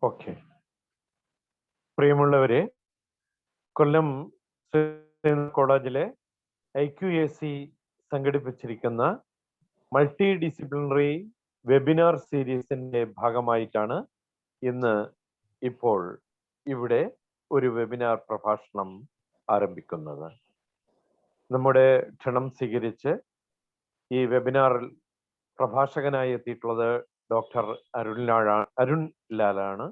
Okay. പ്രിയമുള്ളവരെ, കൊല്ലം കോളേജിലെ IQAC സംഘടിപ്പിച്ചിരിക്കുന്ന multi disciplinary webinar സീരീസിന്റെ ഭാഗമായിട്ടാണ് ഇന്ന് ഇപ്പോൾ ഇവിടെ ഒരു വെബിനാർ പ്രഭാഷണം ആരംഭിക്കുന്നത്. നമ്മുടെ ക്ഷണം സ്വീകരിച്ച് ഈ വെബിനാറിൽ പ്രഭാഷകനായി എത്തിയിട്ടുള്ളത് ഡോക്ടർ അരുൺ ലാലാണ്.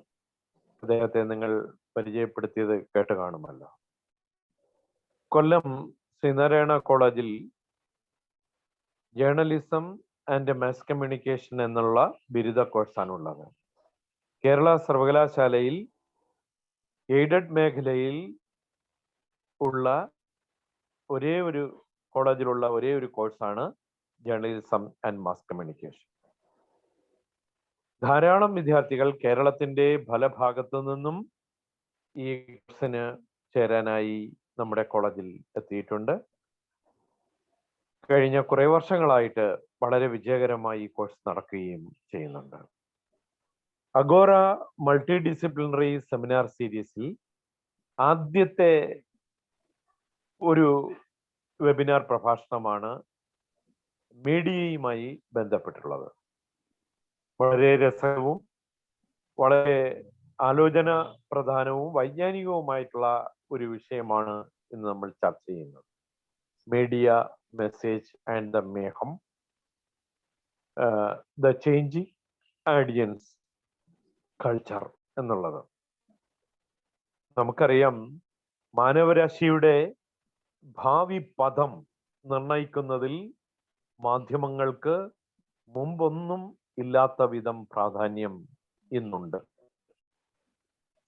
അദ്ദേഹത്തെ നിങ്ങൾ പരിചയപ്പെടുത്തിയത് കേട്ട് കാണുമല്ലോ. കൊല്ലം ശ്രീനാരായണ കോളേജിൽ ജേർണലിസം ആൻഡ് മാസ് കമ്മ്യൂണിക്കേഷൻ എന്നുള്ള ബിരുദ കോഴ്സാണുള്ളത്. കേരള സർവകലാശാലയിൽ എയ്ഡഡ് മേഖലയിൽ ഉള്ള കോളേജിലുള്ള ഒരേ ഒരു കോഴ്സാണ് ജേർണലിസം ആൻഡ് മാസ് കമ്മ്യൂണിക്കേഷൻ. ധാരാളം വിദ്യാർത്ഥികൾ കേരളത്തിന്റെ പല ഭാഗത്തു നിന്നും ഈ കോഴ്സിന് ചേരാനായി നമ്മുടെ കോളേജിൽ എത്തിയിട്ടുണ്ട്. കഴിഞ്ഞ കുറെ വർഷങ്ങളായിട്ട് വളരെ വിജയകരമായി ഈ കോഴ്സ് നടക്കുകയും ചെയ്യുന്നുണ്ട്. അഗോറ മൾട്ടി ഡിസിപ്ലിനറി സെമിനാർ സീരീസിൽ ആദ്യത്തെ ഒരു വെബിനാർ പ്രഭാഷണമാണ് മീഡിയയുമായി ബന്ധപ്പെട്ടുള്ളത്. വളരെ രസകരവും വളരെ ആലോചന പ്രധാനവും വൈജ്ഞാനികവുമായിട്ടുള്ള ഒരു വിഷയമാണ് ഇന്ന് നമ്മൾ ചർച്ച ചെയ്യുന്നത്. Media, message and the mayhem, the changing audience culture എന്നുള്ളത്. നമുക്കറിയാം, മാനവരാശിയുടെ ഭാവി പദം നിർണയിക്കുന്നതിൽ മാധ്യമങ്ങൾക്ക് മുമ്പൊന്നും ഇല്ലാത്ത വിധം പ്രാധാന്യം ഇന്നുണ്ട്.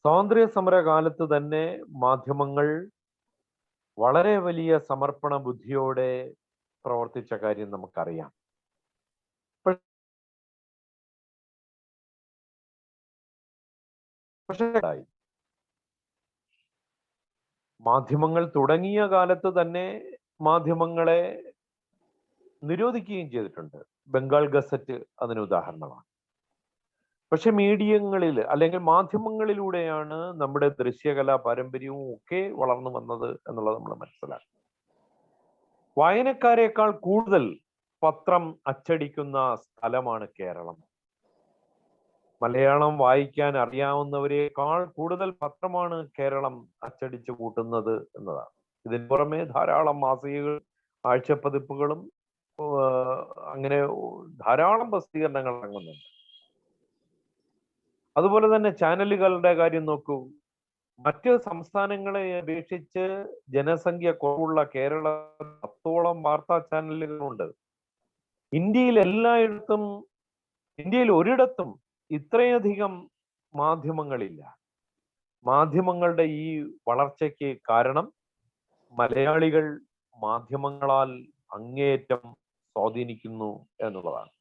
സ്വാതന്ത്ര്യ സമര കാലത്ത് തന്നെ മാധ്യമങ്ങൾ വളരെ വലിയ സമർപ്പണ ബുദ്ധിയോടെ പ്രവർത്തിച്ച കാര്യം നമുക്കറിയാം. പക്ഷേ മാധ്യമങ്ങൾ തുടങ്ങിയ കാലത്ത് തന്നെ മാധ്യമങ്ങളെ നിരോധിക്കുകയും ചെയ്തിട്ടുണ്ട്. ബംഗാൾ ഗസറ്റ് അതിന് ഉദാഹരണമാണ്. പക്ഷെ മീഡിയങ്ങളിൽ അല്ലെങ്കിൽ മാധ്യമങ്ങളിലൂടെയാണ് നമ്മുടെ ദൃശ്യകലാ പാരമ്പര്യവും ഒക്കെ വളർന്നു വന്നത് എന്നുള്ളത് നമ്മൾ മനസ്സിലാക്കും. വായനക്കാരേക്കാൾ കൂടുതൽ പത്രം അച്ചടിക്കുന്ന സ്ഥലമാണ് കേരളം. മലയാളം വായിക്കാൻ അറിയാവുന്നവരെക്കാൾ കൂടുതൽ പത്രമാണ് കേരളം അച്ചടിച്ചു കൂട്ടുന്നത് എന്നതാണ്. ഇതിന് പുറമെ ധാരാളം മാസികകൾ, ആഴ്ചപ്പതിപ്പുകളും അങ്ങനെ ധാരാളം പ്രസിദ്ധീകരണങ്ങൾ ഇറങ്ങുന്നുണ്ട്. അതുപോലെ തന്നെ ചാനലുകളുടെ കാര്യം നോക്കൂ. മറ്റ് സംസ്ഥാനങ്ങളെ അപേക്ഷിച്ച് ജനസംഖ്യ കുറവുള്ള കേരളത്തിൽ 10ഓളം വാർത്താ ചാനലുകളുണ്ട്. ഇന്ത്യയിൽ ഒരിടത്തും ഇത്രയധികം മാധ്യമങ്ങളില്ല. മാധ്യമങ്ങളുടെ ഈ വളർച്ചയ്ക്ക് കാരണം മലയാളികൾ മാധ്യമങ്ങളാൽ അങ്ങേയറ്റം സ്വാധീനിക്കുന്നു എന്നുള്ളതാണ്.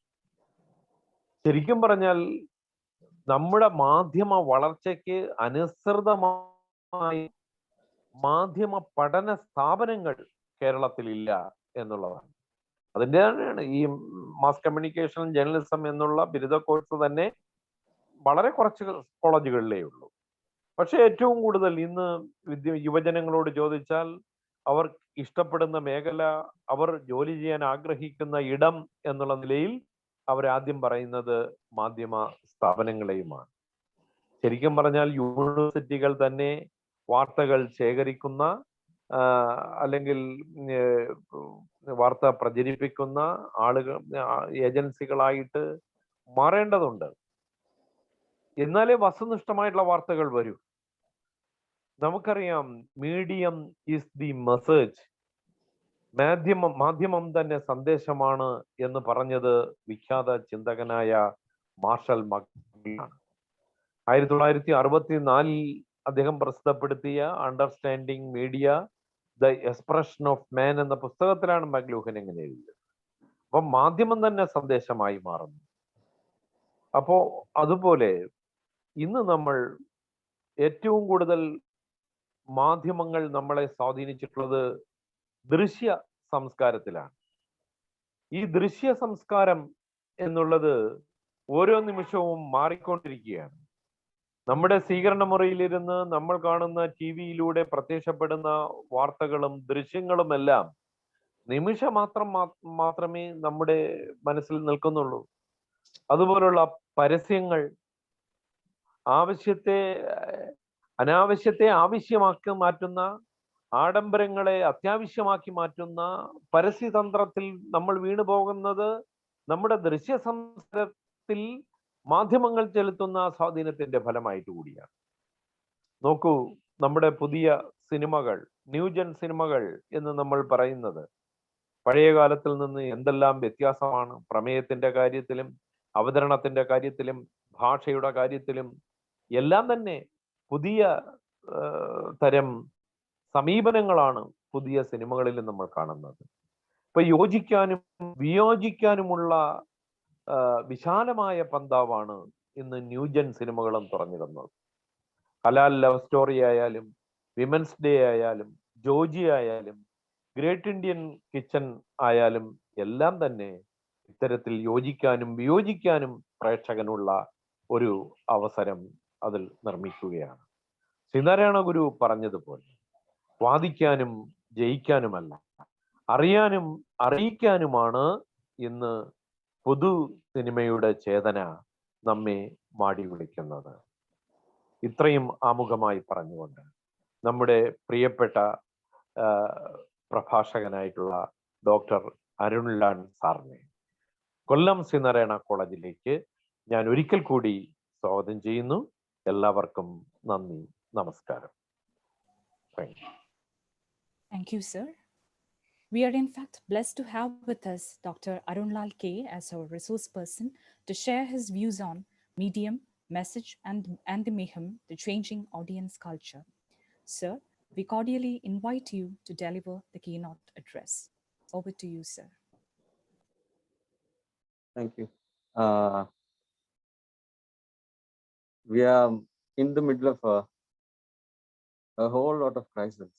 ശരിക്കും പറഞ്ഞാൽ നമ്മുടെ മാധ്യമ വളർച്ചയ്ക്ക് അനുസൃതമായി മാധ്യമ പഠന സ്ഥാപനങ്ങൾ കേരളത്തിലില്ല എന്നുള്ളതാണ്. അതിൻ്റെ തന്നെയാണ് ഈ മാസ് കമ്മ്യൂണിക്കേഷൻ ജേർണലിസം എന്നുള്ള ബിരുദ കോഴ്സ് തന്നെ വളരെ കുറച്ച് കോളേജുകളിലേ ഉള്ളൂ. പക്ഷെ ഏറ്റവും കൂടുതൽ ഇന്ന് യുവജനങ്ങളോട് ചോദിച്ചാൽ അവർ ഇഷ്ടപ്പെടുന്ന മേഖല, അവർ ജോലി ചെയ്യാൻ ആഗ്രഹിക്കുന്ന ഇടം എന്നുള്ള നിലയിൽ അവരാദ്യം പറയുന്നത് മാധ്യമ സ്ഥാപനങ്ങളെയുമാണ്. ശരിക്കും പറഞ്ഞാൽ യൂണിവേഴ്സിറ്റികൾ തന്നെ വാർത്തകൾ ശേഖരിക്കുന്ന അല്ലെങ്കിൽ വാർത്ത പ്രചരിപ്പിക്കുന്ന ഏജൻസികളായിട്ട് മാറേണ്ടതുണ്ട്. എന്നാലേ വസ്തുനിഷ്ഠമായിട്ടുള്ള വാർത്തകൾ വരൂ. നമുക്കറിയാം, മീഡിയം ഈസ് ദി മെസ്സേജ്. മാധ്യമം തന്നെ സന്ദേശമാണ് എന്ന് പറഞ്ഞത് വിഖ്യാത ചിന്തകനായ മാർഷൽ മക്ലൂഹാനാണ്. 1964 അദ്ദേഹം പ്രസിദ്ധപ്പെടുത്തിയ understanding media, the expression of man എന്ന പുസ്തകത്തിലാണ് മക്ലൂഹൻ എങ്ങനെ എഴുതിയത്. അപ്പം മാധ്യമം തന്നെ സന്ദേശമായി മാറുന്നു. അപ്പോ അതുപോലെ ഇന്ന് നമ്മൾ ഏറ്റവും കൂടുതൽ മാധ്യമങ്ങൾ നമ്മളെ സ്വാധീനിച്ചിട്ടുള്ളത് ദൃശ്യ സംസ്കാരത്തിലാണ്. ഈ ദൃശ്യ സംസ്കാരം എന്നുള്ളത് ഓരോ നിമിഷവും മാറിക്കൊണ്ടിരിക്കുകയാണ്. നമ്മുടെ സ്വീകരണ മുറിയിലിരുന്ന് നമ്മൾ കാണുന്ന ടി വിയിലൂടെ പ്രത്യക്ഷപ്പെടുന്ന വാർത്തകളും ദൃശ്യങ്ങളും എല്ലാം നിമിഷം മാത്രമേ നമ്മുടെ മനസ്സിൽ നിൽക്കുന്നുള്ളൂ. അതുപോലുള്ള പരസ്യങ്ങൾ അനാവശ്യത്തെ ആവശ്യമാക്കി മാറ്റുന്ന, ആഡംബരങ്ങളെ അത്യാവശ്യമാക്കി മാറ്റുന്ന പരസ്യതന്ത്രത്തിൽ നമ്മൾ വീണു പോകുന്നത് നമ്മുടെ ദൃശ്യ സംസ്കാരത്തിൽ മാധ്യമങ്ങൾ ചെലുത്തുന്ന സ്വാധീനത്തിന്റെ ഫലമായിട്ട് കൂടിയാണ്. നോക്കൂ, നമ്മുടെ പുതിയ സിനിമകൾ, ന്യൂജൻ സിനിമകൾ എന്ന് നമ്മൾ പറയുന്നത് പഴയ കാലത്തിൽ നിന്ന് എന്തെല്ലാം വ്യത്യാസമാണ്. പ്രമേയത്തിന്റെ കാര്യത്തിലും അവതരണത്തിന്റെ കാര്യത്തിലും ഭാഷയുടെ കാര്യത്തിലും എല്ലാം തന്നെ പുതിയ തരം സമീപനങ്ങളാണ് പുതിയ സിനിമകളിൽ നമ്മൾ കാണുന്നത്. ഇപ്പൊ യോജിക്കാനും വിയോജിക്കാനുമുള്ള വിശാലമായ പന്താവാണ് ഇന്ന് ന്യൂജൻ സിനിമകളും തുറന്നിടുന്നത്. ഹലാൽ ലവ് സ്റ്റോറി ആയാലും, വിമൻസ് ഡേ ആയാലും, ജോജി ആയാലും, ഗ്രേറ്റ് ഇന്ത്യൻ കിച്ചൺ ആയാലും എല്ലാം തന്നെ ഇത്തരത്തിൽ യോജിക്കാനും വിയോജിക്കാനും പ്രേക്ഷകനുള്ള ഒരു അവസരം അതിൽ നിർമ്മിക്കുകയാണ്. ശ്രീനാരായണ ഗുരു പറഞ്ഞതുപോലെ വാദിക്കാനും ജയിക്കാനുമല്ല, അറിയാനും അറിയിക്കാനുമാണ് ഇന്ന് പൊതു സിനിമയുടെ ചേതന നമ്മെ മാടി വിളിക്കുന്നത്. ഇത്രയും ആമുഖമായി പറഞ്ഞുകൊണ്ട് നമ്മുടെ പ്രിയപ്പെട്ട പ്രഭാഷകനായിട്ടുള്ള ഡോക്ടർ അരുൺലാൽ സാറിനെ കൊല്ലം ശ്രീനാരായണ കോളേജിലേക്ക് ഞാൻ ഒരിക്കൽ കൂടി സ്വാഗതം ചെയ്യുന്നു. എല്ലാവർക്കും നന്ദി, നമസ്കാരം. Thank you, sir. We are in fact blessed to have with us Dr. Arunlal K as our resource person to share his views on medium, message, and the mayhem, the changing audience culture. Sir, we cordially invite you to deliver the keynote address. Over to you, sir. Thank you. We are in the middle of a whole lot of crisis.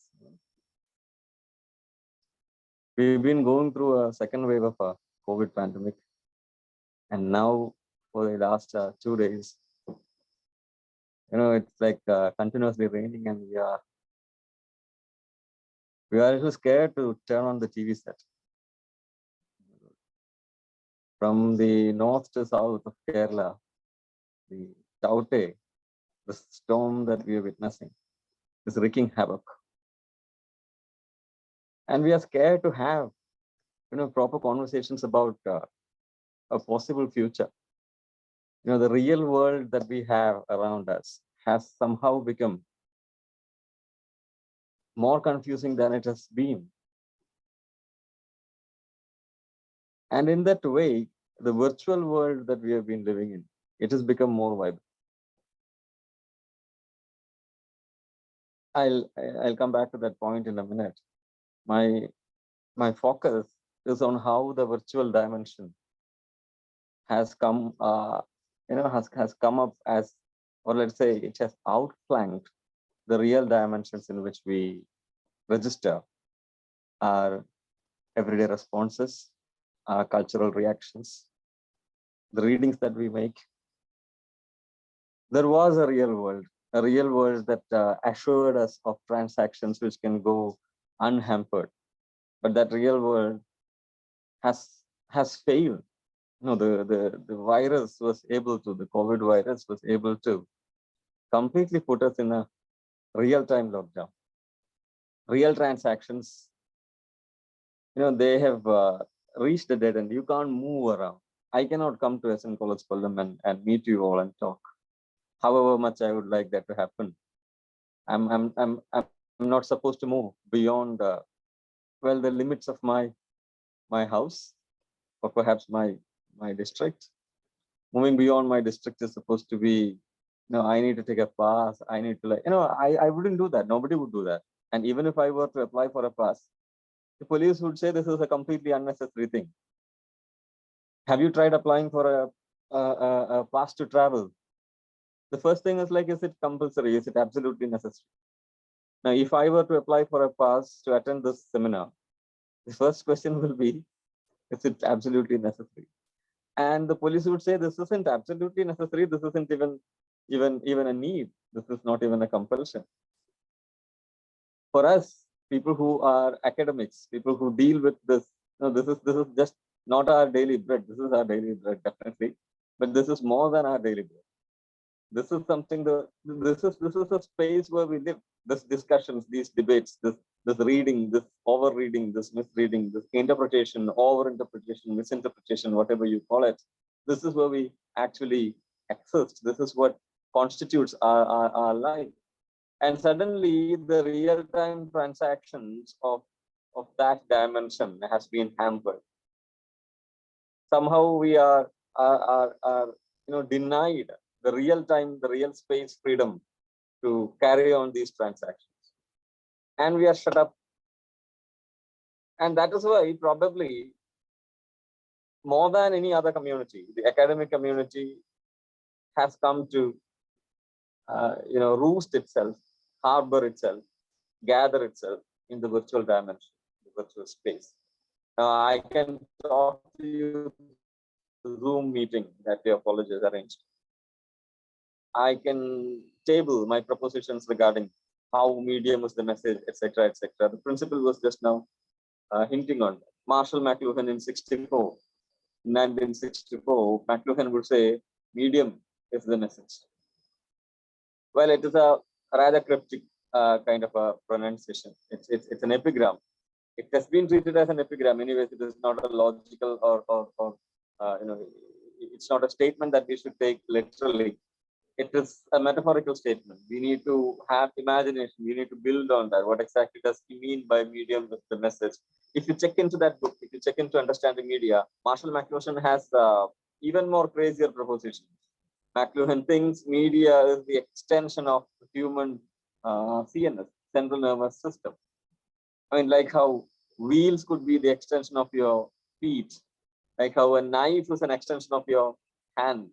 We've been going through a second wave of a COVID pandemic, and now for the last 2 days, it's like continuously raining, and we are a little scared to turn on the TV set. From the north to south of Kerala, the Taute, the storm that we are witnessing, is wreaking havoc. And we are scared to have, proper conversations about a possible future. The real world that we have around us has somehow become more confusing than it has been. And in that way, the virtual world that we have been living in, it has become more vibrant. I'll come back to that point in a minute. My focus is on how the virtual dimension has come, has come up as, or let's say, it has outflanked the real dimensions in which we register our everyday responses, our cultural reactions, the readings that we make. There was a real world that assured us of transactions which can go unhampered, but that real world has failed. The virus was able to, the COVID virus was able to completely put us in a real-time lockdown. Real transactions, they have reached a dead end. You can't move around. I cannot come to SN College Kollam and meet you all and talk. However much I would like that to happen, I'm not supposed to move beyond the limits of my house, or perhaps my district. Moving beyond my district is supposed to be, I need to take a pass. I need to I wouldn't do that. Nobody would do that. And even if I were to apply for a pass, the police would say this is a completely unnecessary thing. Have you tried applying for a pass to travel? The first thing is is it compulsory? Is it absolutely necessary? Now, if I were to apply for a pass to attend this seminar, the first question will be, is it absolutely necessary? And the police would say, this isn't absolutely necessary. This isn't even even a need. This is not even a compulsion. For us, people who are academics, people who deal with this, this is just not our daily bread. This is our daily bread, definitely, but this is more than our daily bread. This is something this is a space where we live. This discussions, these debates, this reading, this overreading, this misreading, this interpretation, overinterpretation, misinterpretation, whatever you call it. This is where we actually exist. This is what constitutes our life. And suddenly the real-time transactions of that dimension has been hampered. Somehow we are denied the real space freedom to carry on these transactions. And we are shut up. And that is why probably more than any other community, the academic community has come to roost itself, harbor itself, gather itself in the virtual dimension, the virtual space. Now I can talk to you the Zoom meeting that your college has arranged. I can table my propositions regarding how medium is the message, etc., etc. The principal was just now hinting on that. Marshall McLuhan in 1964, McLuhan would say, medium is the message. Well, it is a rather cryptic kind of a pronunciation. It's an epigram. It has been treated as an epigram. Anyways, it is not a logical or it's not a statement that we should take literally. It is a metaphorical statement. We need to have imagination. We need to build on that. What exactly does he mean by medium with the message? If you check into that book, if you check into Understanding Media, Marshall McLuhan has even more crazier propositions. McLuhan thinks media is the extension of the human CNS, central nervous system. I mean, like how wheels could be the extension of your feet, like how a knife is an extension of your hand.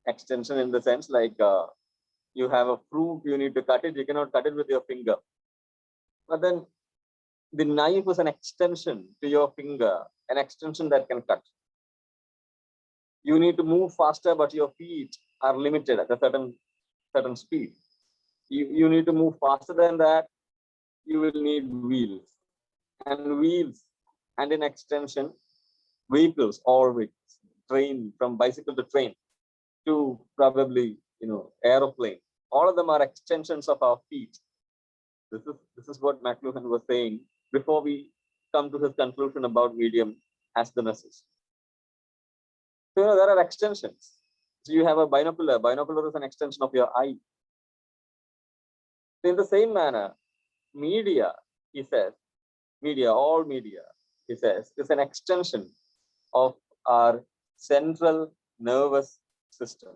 Extension in the sense like you have a fruit, you need to cut it, you cannot cut it with your finger. But then the knife is an extension to your finger, an extension that can cut. You need to move faster, but your feet are limited at a certain speed. You need to move faster than that, you will need wheels. And wheels, and in extension, vehicles, all vehicles, train, from bicycle to train, to probably aeroplane. All of them are extensions of our feet. This is what McLuhan was saying before we come to his conclusion about medium as the message. So there are extensions. So you have a binocular. Binocular is an extension of your eye. In the same manner, media, he says, all media, he says, is an extension of our central nervous system.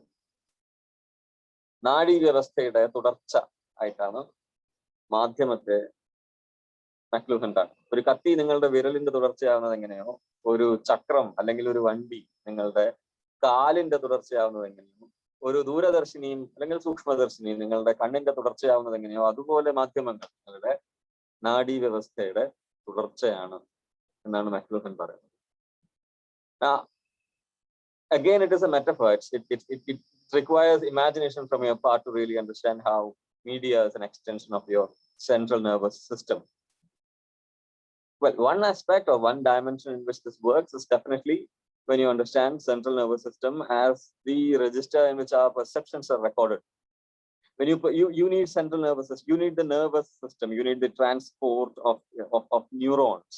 നാഡീ വ്യവസ്ഥയുടെ തുടർച്ച ആയിട്ടാണ് മാധ്യമത്തെ McLuhan കാണുന്നത്. ഒരു കത്തി നിങ്ങളുടെ വിരലിന്റെ തുടർച്ചയാവുന്നത് എങ്ങനെയോ, ഒരു ചക്രം അല്ലെങ്കിൽ ഒരു വണ്ടി നിങ്ങളുടെ കാലിന്റെ തുടർച്ചയാവുന്നത് എങ്ങനെയോ, ഒരു ദൂരദർശിനിയും അല്ലെങ്കിൽ സൂക്ഷ്മദർശിനിയും നിങ്ങളുടെ കണ്ണിന്റെ തുടർച്ചയാവുന്നത് എങ്ങനെയോ, അതുപോലെ മാധ്യമങ്ങൾ നിങ്ങളുടെ നാഡീ വ്യവസ്ഥയുടെ തുടർച്ചയാണ് എന്നാണ് മക്ലൂഹൻ പറയുന്നത്. Again, it is a metaphor. It requires imagination from your part to really understand how media is an extension of your central nervous system. Well, one aspect or one dimension in which this works is definitely when you understand central nervous system as the register in which our perceptions are recorded. When you need central nervous system, you need the nervous system, you need the transport of neurons.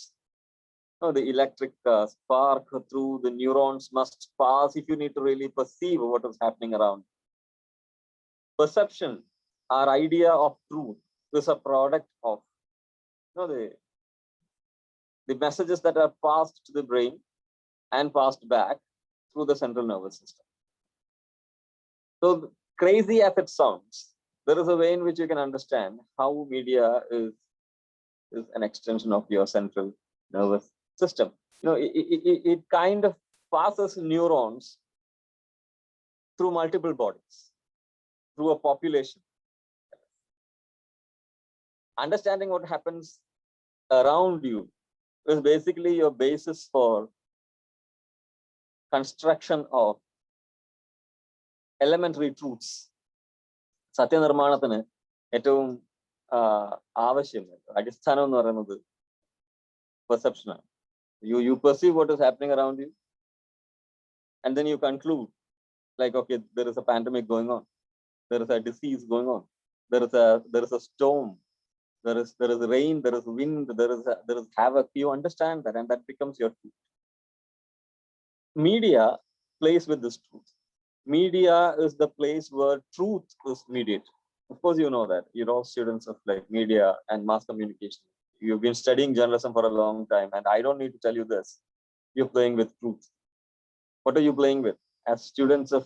The electric spark through the neurons must pass if you need to really perceive what is happening around. Perception, our idea of truth, is a product of the messages that are passed to the brain and passed back through the central nervous system. So crazy as it sounds, there is a way in which you can understand how media is an extension of your central nervous system. It kind of passes neurons through multiple bodies, through a population. Understanding what happens around you is basically your basis for construction of elementary truths സത്യനിർമ്മാണത്തിന് ഏറ്റവും ആവശ്യം, അടിസ്ഥാനം എന്ന് പറയുന്നത് പെർസെപ്ഷനാണ്. You perceive what is happening around you, and then you conclude, like, okay, there is a pandemic going on, there is a disease going on, there is a storm, there is rain, there is wind, there is havoc. You understand that, and that becomes your truth. Media plays with this truth. Media is the place where truth is mediated. Of course, you know that. You're all students of like media and mass communication. You've been studying journalism for a long time, and I don't need to tell you this. You're playing with truth. What are you playing with? As students of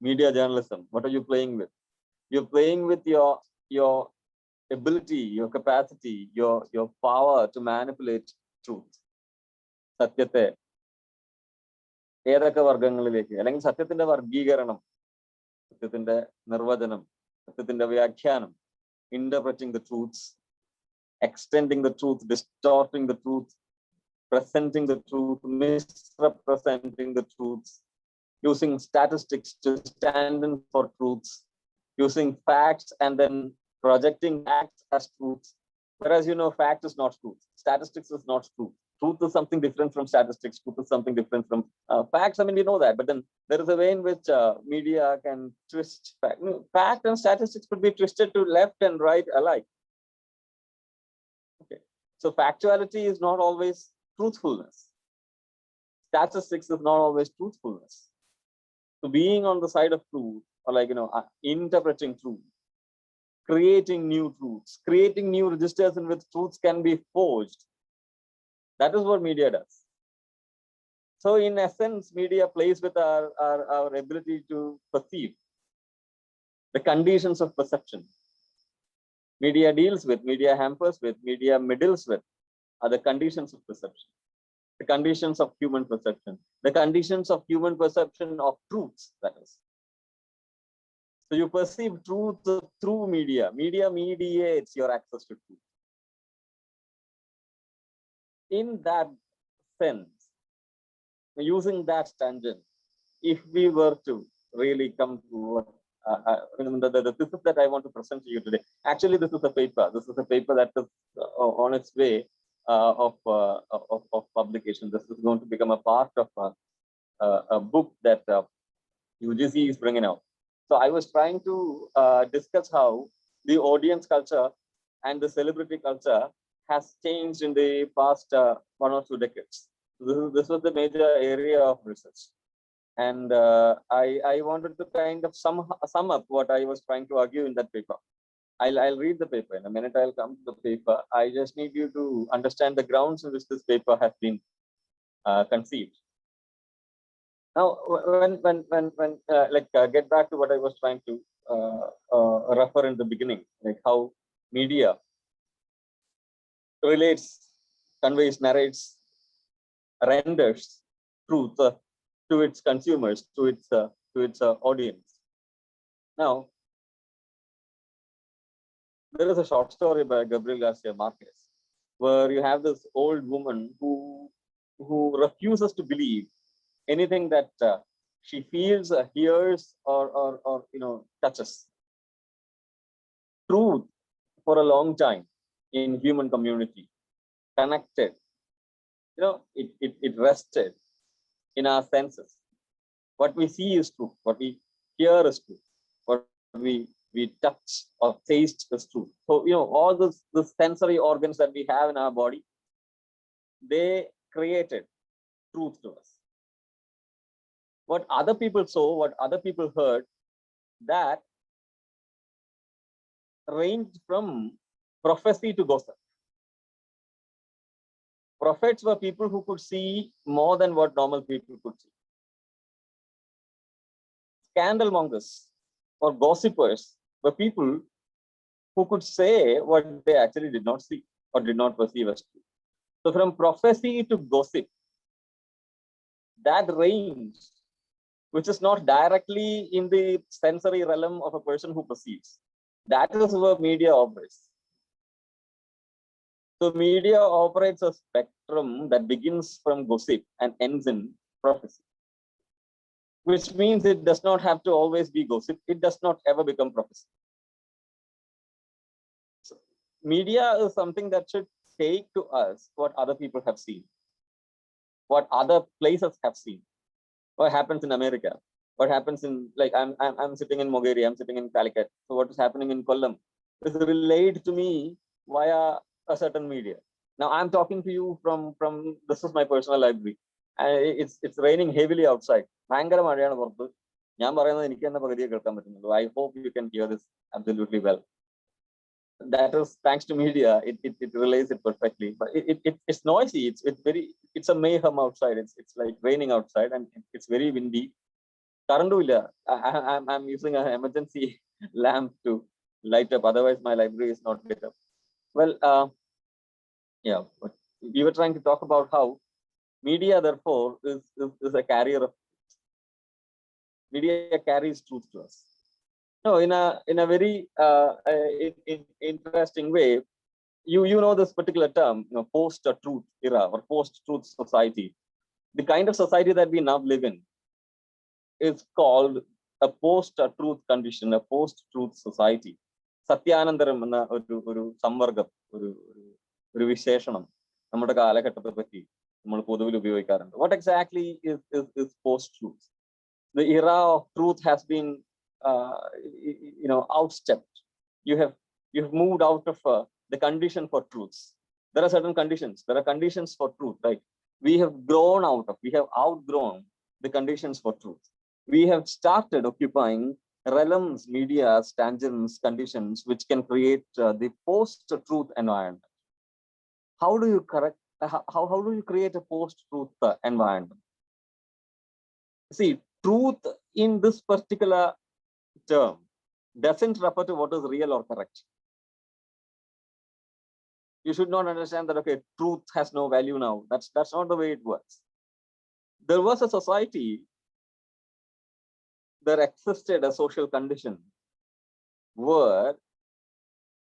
media journalism, what are you playing with? You're playing with your ability, your capacity, your power to manipulate truth. സത്യത്തെ ഏതൊക്കെ വർഗങ്ങളിലേക്ക്, അല്ലെങ്കിൽ സത്യത്തിന്റെ വർഗീകരണം, സത്യത്തിന്റെ നിർവചനം, സത്യത്തിന്റെ വ്യാഖ്യാനം, interpreting the truths, extending the truth, distorting the truth, presenting the truth, misrepresenting the truths, using statistics to stand in for truths, using facts and then projecting facts as truths. Whereas, you know, fact is not truth. Statistics is not truth. Truth is something different from statistics. Truth is something different from facts. I mean, we know that. But then there is a way in which media can twist fact. Fact and statistics could be twisted to left and right alike. Okay. So factuality is not always truthfulness. Statistics is not always truthfulness. So being on the side of truth, or like, you know, interpreting truth, creating new truths, creating new registers in which truths can be forged. That is what media does. So in essence, media plays with our ability to perceive the conditions of perception. Media deals with, media hampers with, media middles with are the conditions of perception, the conditions of human perception, the conditions of human perception of truths, that is. So you perceive truth through media. Media mediates your access to truth. In that sense, using that tangent, if we were to really come to the thesis that I want to present to you today, actually this is a paper. This is a paper that is on its way of publication. This is going to become a part of a book that UGC is bringing out. So I was trying to discuss how the audience culture and the celebrity culture has changed in the past 1 or 2 decades. This was the major area of research. And I wanted to kind of sum up what I was trying to argue in that paper. I'll read the paper. In a minute, I'll come to the paper. I just need you to understand the grounds in which this paper has been conceived. Now, when get back to what I was trying to refer in the beginning, like how media relates, conveys, narrates, renders truth to its consumers, to its audience. Now, there is a short story by Gabriel Garcia Marquez where you have this old woman who refuses to believe anything that she feels, hears, or you know, touches. Truth for a long time in human community connected, you know, it rested in our senses. What we see is true, what we hear is true, what we touch or taste is true. So, you know, all the sensory organs that we have in our body, they created truth to us. What other people saw, what other people heard, that ranged from prophecy to gossip. Prophets were people who could see more than what normal people could see. Scandal mongers or gossipers were people who could say what they actually did not see or did not perceive as true. So from prophecy to gossip, that range, which is not directly in the sensory realm of a person who perceives, that is where media operates. So media operates a spectrum that begins from gossip and ends in prophecy, which means it does not have to always be gossip. It does not ever become prophecy. media is something that should take to us what other people have seen, what other places have seen, what happens in America, what happens in, like, I'm sitting in Mogheria, I'm sitting in Calicut. So what is happening in Kollam is relayed to me via a certain media. Now I'm talking to you from this is my personal library. And it's raining heavily outside. ഭയങ്കര മഴയാണ് പുറത്ത്. ഞാൻ പറയുന്നത് എനിക്ക് തന്നെ പകുതിയെ കേൾക്കാൻ പറ്റുന്നുള്ളൂ. I hope you can hear this absolutely well. That is thanks to media. It relays it perfectly. But it's noisy. It's a mayhem outside. It's like raining outside and it's very windy. Current illa. I'm using an emergency lamp to light up. Otherwise, my library is not lit up. Well, yeah. We were trying to talk about how media, therefore, is a carrier of media carries truth to us. No, in a very interesting way. You know this particular term, post-truth era or post-truth society. The kind of society that we now live in is called a post-truth condition, a post-truth society. Satyanandaram എന്ന ഒരു സംവർഗം, ഒരു വിശേഷണം നമ്മുടെ കാലഘട്ടത്തെ പറ്റി നമ്മൾ പൊതുവിൽ ഉപയോഗിക്കാറുണ്ട്. What exactly is post-truth? The era of truth has been outstepped. You have moved out of the condition for truths. There are certain conditions. There are conditions for truth. Right? We have outgrown the conditions for truth. We have started occupying realms, medias, tangents, conditions which can create the post-truth environment. How do you correct? How do you create a post-truth environment? See, truth in this particular term doesn't refer to what is real or correct. You should not understand that, okay, truth has no value now. That's not the way it works. There was a society, there existed a social condition where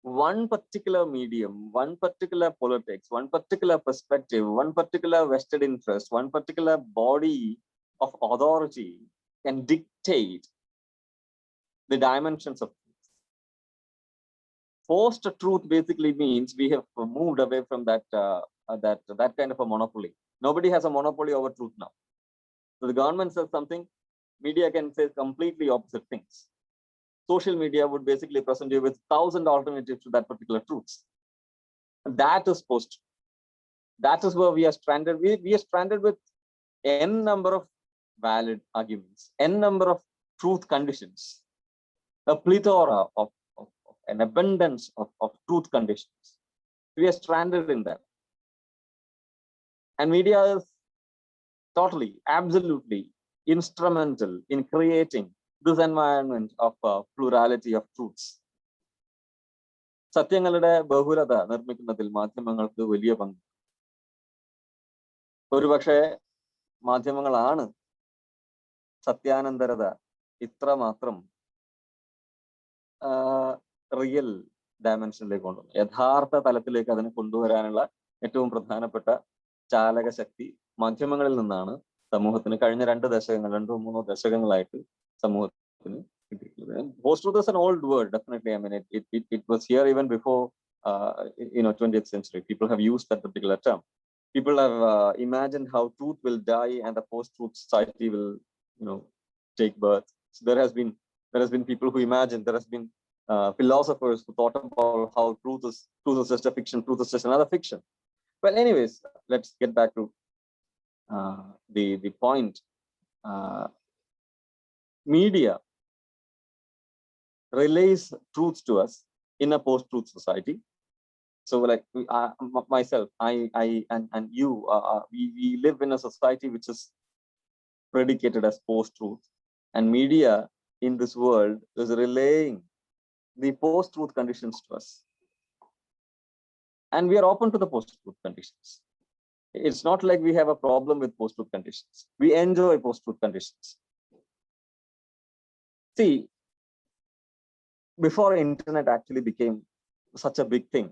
one particular medium, one particular politics, one particular perspective, one particular vested interest, one particular body of authority can dictate the dimensions of truth. Post-truth basically means we have moved away from that kind of a monopoly. Nobody has a monopoly over truth now. So the government says something, media can say completely opposite things. Social media would basically present you with 1,000 alternatives to that particular truth. That is post-truth. That is where we are stranded. We are stranded with n number of valid arguments, n number of truth conditions, a plethora of an abundance of truth conditions. We are stranded in that. And media is totally, absolutely instrumental in creating this environment of plurality of truths. സത്യങ്ങളുടെ ബഹുലത നിർമ്മിക്കുന്നതിൽ മാധ്യമങ്ങൾക്ക് വലിയ പങ്ക്. ഒരുപക്ഷെ മാധ്യമങ്ങളാണ് സത്യാനന്തരത ഇത്രമാത്രം real ഡയമെൻഷനിലേക്ക് കൊണ്ടുവന്നു. യഥാർത്ഥ തലത്തിലേക്ക് അതിനെ കൊണ്ടുവരാനുള്ള ഏറ്റവും പ്രധാനപ്പെട്ട ചാലക ശക്തി മാധ്യമങ്ങളിൽ നിന്നാണ് സമൂഹത്തിന് കഴിഞ്ഞ 2-3 ദശകങ്ങളായിട്ട് സമൂഹത്തിന് കിട്ടിയിട്ടുള്ളത്. Post-truth is an old word, definitely. I mean, it was here even before 20th century. People have used that particular term. People have imagined how truth will die and the post-truth society will, take birth. So there has been people who imagined. There has been philosophers who thought about how truth is just a fiction. Truth is just another fiction. Well, anyways, let's get back to the point. Media relays truths to us in a post-truth society. So, like myself, I and you, we live in a society which is predicated as post-truth, and media in this world is relaying the post-truth conditions to us, and we are open to the post-truth conditions. It's not like we have a problem with post-truth conditions. We enjoy post-truth conditions. See, before internet actually became such a big thing,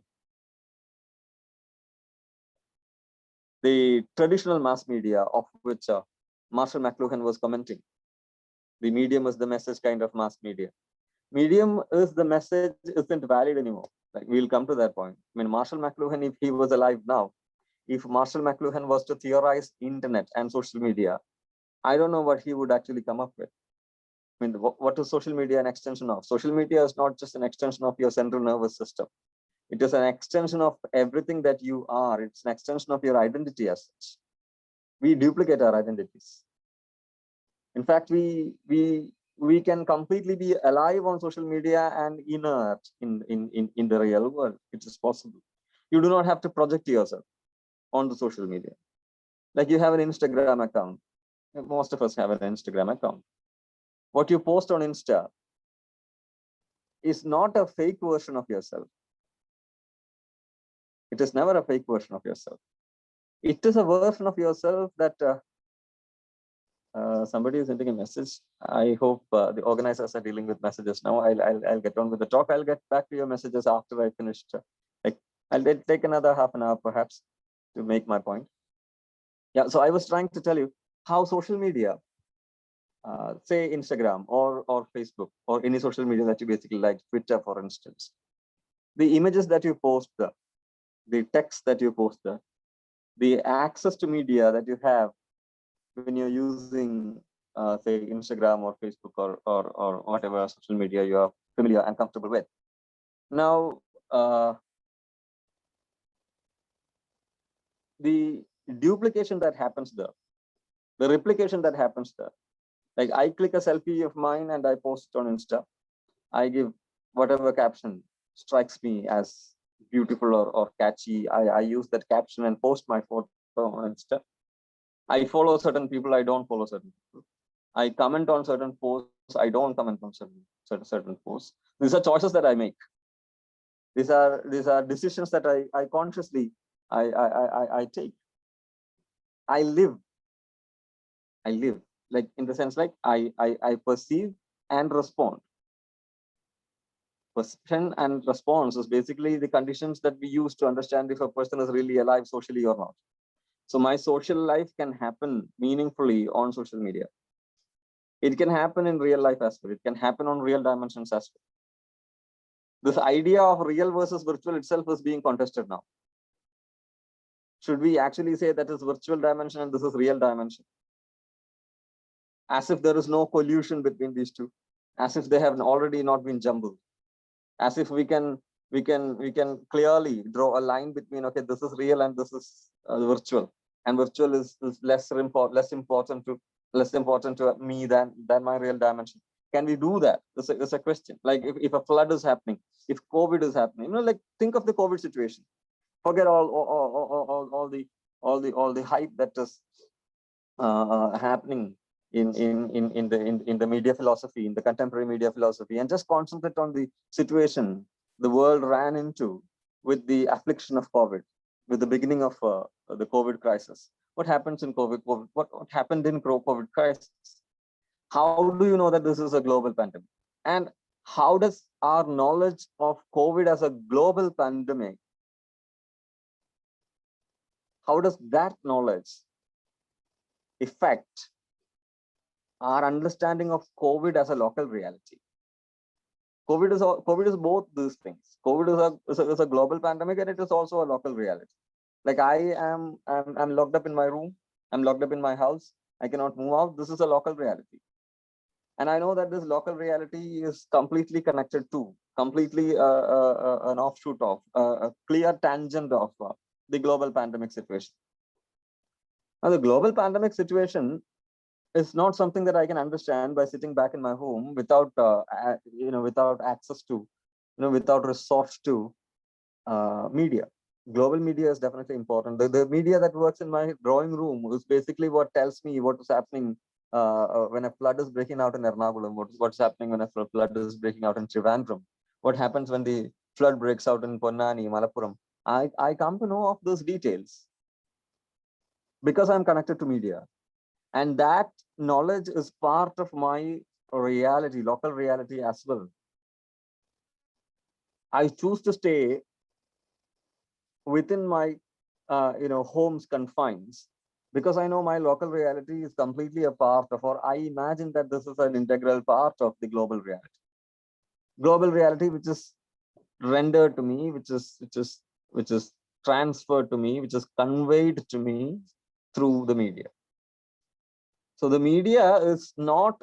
the traditional mass media, of which Marshall McLuhan was commenting, the medium is the message kind of mass media. Medium is the message isn't valid anymore. Like, we'll come to that point. I mean, Marshall McLuhan, if he was alive now, if Marshall McLuhan was to theorize internet and social media, I don't know what he would actually come up with. I mean, what is social media an extension of? Social media is not just an extension of your central nervous system. It is an extension of everything that you are. It's an extension of your identity as such. We duplicate our identities. In fact, we can completely be alive on social media and inert in the real world. It is possible. You do not have to project yourself on the social media. Like, you have an Instagram account. Most of us have an Instagram account. What you post on Insta is not a fake version of yourself. It is never a fake version of yourself. It is a version of yourself that somebody is sending a message. I hope the organizers are dealing with messages now. I'll get on with the talk. I'll get back to your messages after I finish. Like, I'll take another half an hour perhaps to make my point. Yeah, so I was trying to tell you how social media, say Instagram or Facebook or any social media that you basically like, Twitter, for instance, the images that you post there, the text that you post there, the access to media that you have when you're using, say, Instagram or Facebook or whatever social media you are familiar and comfortable with. Now, the duplication that happens there, the replication that happens there, like, I click a selfie of mine and I post it on Insta. I give whatever caption strikes me as beautiful or catchy. I use that caption and post my photo on Insta. I follow certain people, I don't follow certain people. I comment on certain posts, I don't comment on certain posts. These are choices that I make. These are decisions that I consciously I take. I live, like, in the sense, like, I perceive and respond. Perception and response is basically the conditions that we use to understand if a person is really alive socially or not. So my social life can happen meaningfully on social media. It can happen in real life as well. It can happen on real dimensions as well. This idea of real versus virtual itself is being contested now. Should we actually say that is virtual dimension and this is real dimension? As if there is no collusion between these two, as if they have already not been jumbled, as if we can clearly draw a line between, okay, this is real and this is virtual, and virtual is less important to me than my real dimension. Can we do that? It's a question. Like, if a flood is happening, if COVID is happening, like, think of the COVID situation. Forget all the hype that is happening in the media philosophy, in the contemporary media philosophy, and just concentrate on the situation the world ran into with the affliction of COVID, with the beginning of the COVID crisis. What happens in COVID? What happened in COVID crisis? How do you know that this is a global pandemic? And how does our knowledge of COVID as a global pandemic, how does that knowledge affect our understanding of COVID as a local reality? COVID is both these things. COVID is a global pandemic, and it is also a local reality. Like, I'm locked up in my room. I'm locked up in my house. I cannot move out. This is a local reality. And I know that this local reality is completely connected to, completely an offshoot of, a clear tangent of the global pandemic situation. Now, the global pandemic situation is not something that I can understand by sitting back in my home without, without access to, without resource to media. Global media is definitely important. The media that works in my drawing room is basically what tells me what is happening when a flood is breaking out in Ernakulam, what's happening when a flood is breaking out in Trivandrum, what happens when the flood breaks out in Ponnani, Malappuram. I come to know of those details because I'm connected to media. And that knowledge is part of my reality, local reality as well. I choose to stay within my home's confines because I know my local reality is completely a part of, or I imagine that this is an integral part of the global reality. Global reality, which is rendered to me, which is transferred to me, which is conveyed to me through the media. So the media is not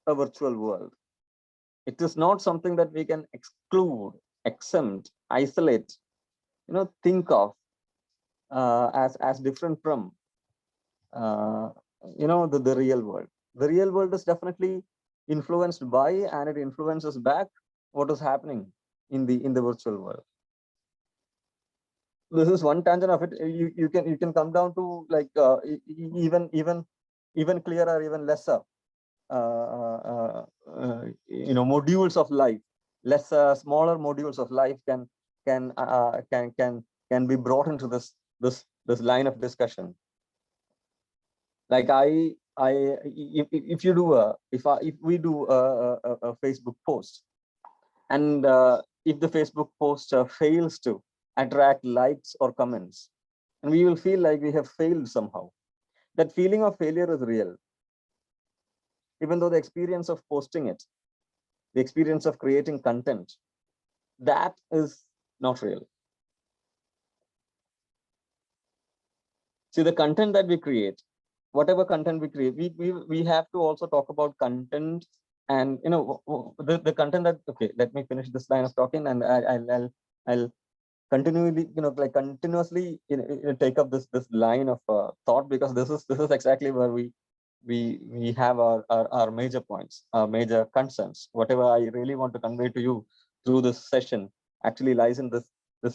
a virtual world. It is not something that we can exclude, exempt, isolate, think of as different from the real world. The real world is definitely influenced by, and it influences back what is happening in the virtual world. This is one tangent of it. You can come down to like even clearer, even lesser modules of life. Lesser, smaller modules of life can be brought into this line of discussion. Like if we do a Facebook post, and if the Facebook post fails to attract likes or comments, and we will feel like we have failed somehow. That feeling of failure is real, even though the experience of posting it, the experience of creating content, that is not real. See, the content that we create, whatever content we create, we have to also talk about content, and the content that, okay, let me finish this line of talking, and I'll continually continuously take up this line of thought, because this is exactly where we have our major points, our major concerns. Whatever I really want to convey to you through this session actually lies in this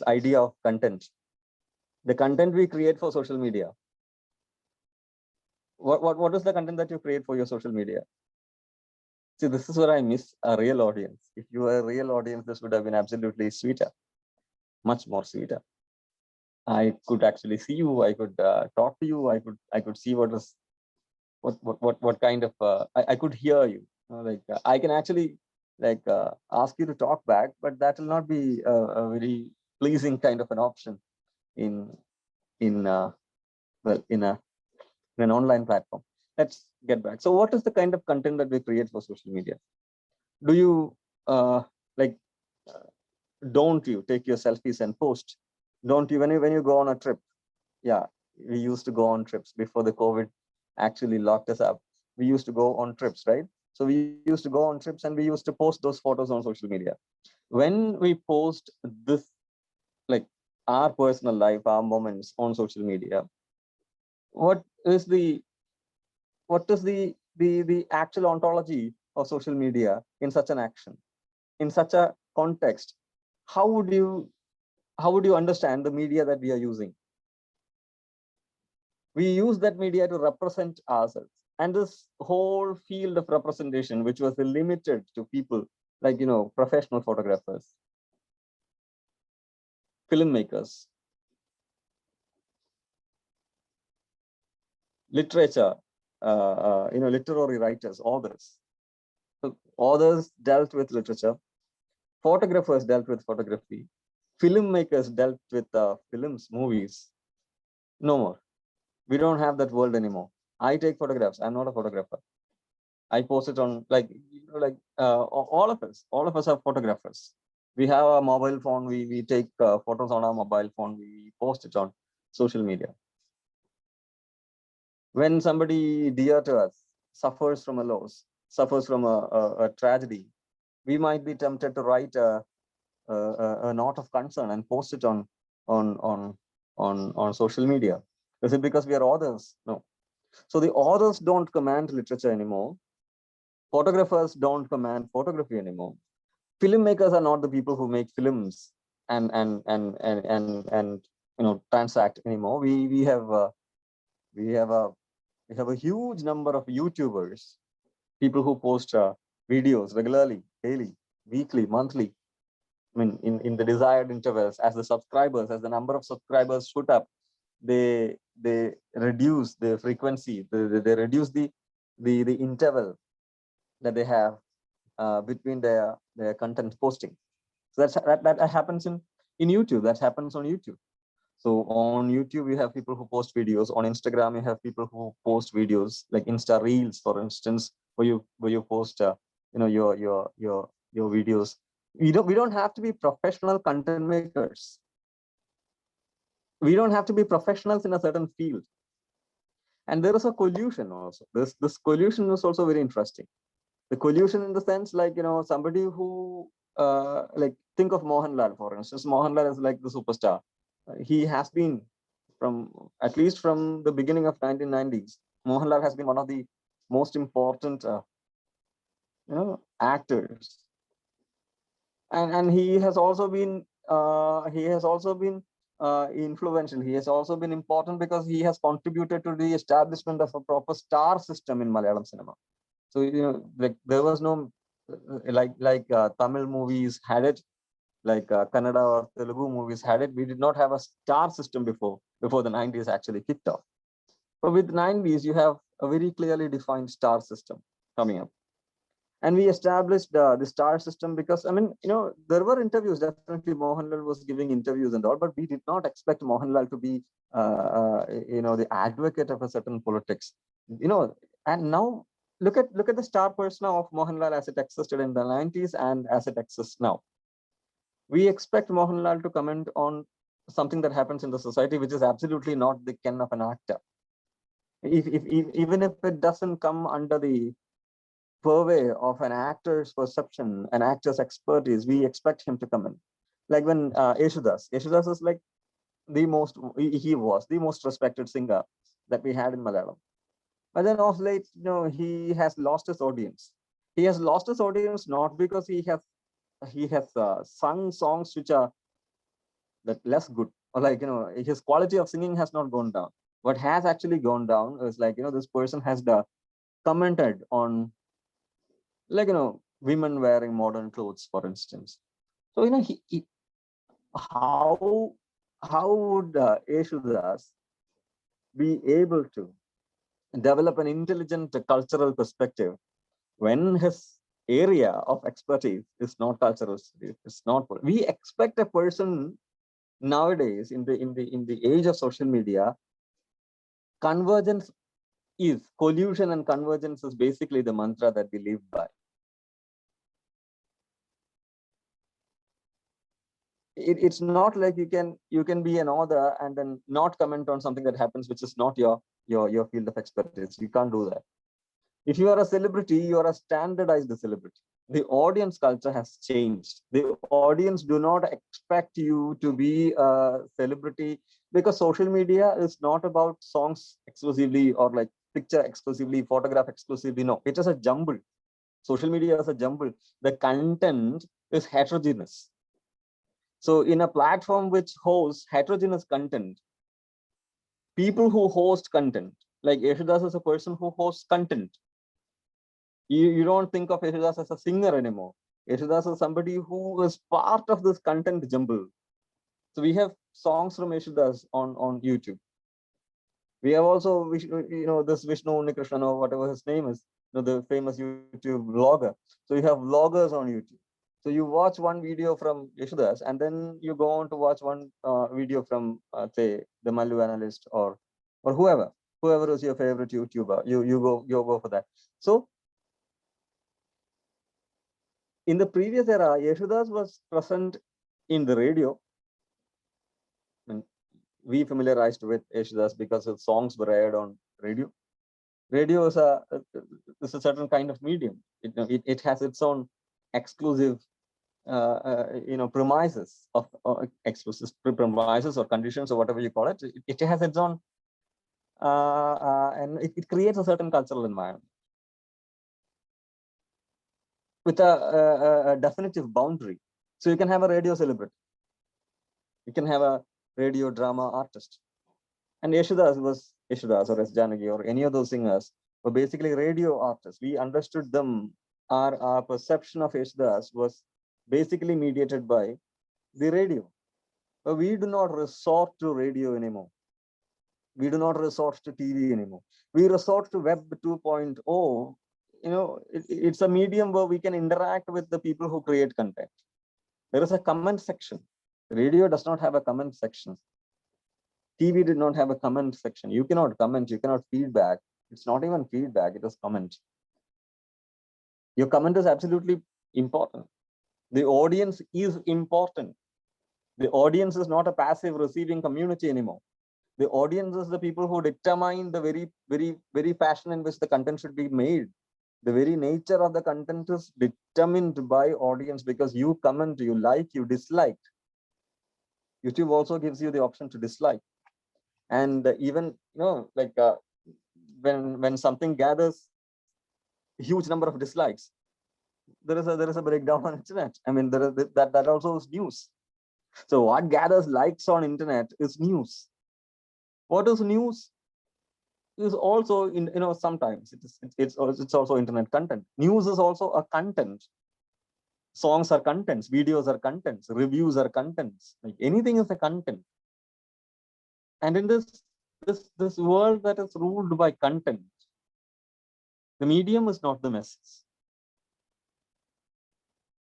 idea of content. The content we create for social media. What is the content that you create for your social media? See, this is where I miss a real audience. If you were a real audience, this would have been absolutely sweeter, much more sweeter. I could actually see you. I could talk to you. I could see what kind of I could hear you. I can actually ask you to talk back, but that will not be a very pleasing kind of an option in an online platform. Let's get back. So what is the kind of content that we create for social media? Do you don't you take your selfies and post? Don't you, when you go on a trip? Yeah, we used to go on trips before the COVID actually locked us up. We used to go on trips, right? So we used to go on trips, and we used to post those photos on social media. When we post this, like our personal life, our moments on social media, what is the actual ontology of social media in such an action, in such a context? How would you understand the media that we are using? We use that media to represent ourselves, and this whole field of representation, which was limited to people like professional photographers, filmmakers, literature, literary writers, authors. So authors dealt with literature, photographers dealt with photography, filmmakers dealt with films, movies. No more. We don't have that world anymore. I take photographs. I'm not a photographer. I post it on all of us are photographers. We have a mobile phone. We take photos on our mobile phone. We post it on social media. When somebody dear to us suffers from a loss, suffers from a tragedy, we might be tempted to write a note of concern and post it on social media. Is it because we are authors? No. So the authors don't command literature anymore. Photographers don't command photography anymore. Filmmakers are not the people who make films and transact anymore. We have a huge number of YouTubers, people who post videos regularly, daily, weekly, monthly. I mean, in the desired intervals, as the number of subscribers shoot up, they reduce the frequency, they reduce the interval that they have between their content posting. So that happens in YouTube. That happens on YouTube. So on YouTube, you have people who post videos. On Instagram, you have people who post videos, like Insta Reels, for instance, where you post your videos We don't have to be professional content makers. We don't have to be professionals in a certain field. And there is a collusion also. This collusion is also very interesting. The collusion in the sense, like, somebody who, like, think of Mohanlal, for instance. Mohanlal is like the superstar. He has been at least from the beginning of 1990s. Mohanlal has been one of the most important, actors. And he has also been influential. He has also been important because he has contributed to the establishment of a proper star system in Malayalam cinema. So, like, there was no Tamil movies had it, like Kannada or Telugu movies had it. We did not have a star system before the 90s actually kicked off. But with 90s, you have a very clearly defined star system coming up. And we established the star system because, there were interviews. Definitely Mohanlal was giving interviews and all, but we did not expect Mohanlal to be, the advocate of a certain politics. And now look at the star persona of Mohanlal as it existed in the 90s and as it exists now. We expect Mohanlal to comment on something that happens in the society, which is absolutely not the ken of an actor. Even if it doesn't come under the purvey of an actor's perception, an actor's expertise, we expect him to come in. Like when Yeshudas is like he was the most respected singer that we had in Malayalam. But then of late, he has lost his audience. He has lost his audience not because he has sung songs which are that less good, or like, his quality of singing has not gone down. What has actually gone down is, like, this person has commented on, like, women wearing modern clothes, for instance. So, how would Yeshudas be able to develop an intelligent cultural perspective when his area of expertise is not cultural studies? It's not. We expect a person nowadays in the age of social media, convergence is collusion, and convergence is basically the mantra that we live by. It's not like you can be an author and then not comment on something that happens which is not your field of expertise. You can't do that. If you are a celebrity, you are a standardized celebrity. The audience culture has changed. The audience do not expect you to be a celebrity, because social media is not about songs exclusively or like picture exclusively, photograph exclusively. No, it is a jumble. Social media is a jumble. The content is heterogeneous. So in a platform which hosts heterogeneous content, people who host content, like Yeshudas is a person who hosts content. You don't think of Yeshudas as a singer anymore. Yeshudas is somebody who is part of this content jumble. So we have songs from Yeshudas on YouTube. We have also, this Vishnu Unnikrishnan, or whatever his name is, the famous YouTube vlogger. So you have vloggers on YouTube. So you watch one video from Yeshudas, and then you go on to watch one video from, say, the Mallu analyst or whoever is your favorite YouTuber. You go for that. So in the previous era, Yeshudas was present in the radio. And we familiarized with Yeshudas because his songs were aired on radio. Radio is a certain kind of medium. It has its own exclusive premises of exclusive premises or conditions or whatever you call it. It has its own and it creates a certain cultural environment with a definitive boundary. So you can have a radio celebrity, you can have a radio drama artist, and Yeshudas or S. Janagi or any of those singers were basically radio artists. We understood them. Our perception of Yeshudas was basically mediated by the radio. But we do not resort to radio anymore. We do not resort to TV anymore. We resort to Web 2.0. It's a medium where we can interact with the people who create content. There is a comment section. Radio does not have a comment section. TV did not have a comment section. You cannot comment, you cannot feedback. It's not even feedback, it is comment. Your comment is absolutely important. The audience is important. The audience is not a passive receiving community anymore. The audience is the people who determine the very fashion in which the content should be made. The very nature of the content is determined by audience, because you comment, you like, you dislike. YouTube also gives you the option to dislike. And even, like when something gathers a huge number of dislikes, there is a breakdown on internet. I mean, that also is news. So what gathers likes on internet is news. What is news is also sometimes it's also internet content. News is also a content. Songs are contents, videos are contents, reviews are contents. Like anything is a content. And in this world that is ruled by content, the medium is not the message.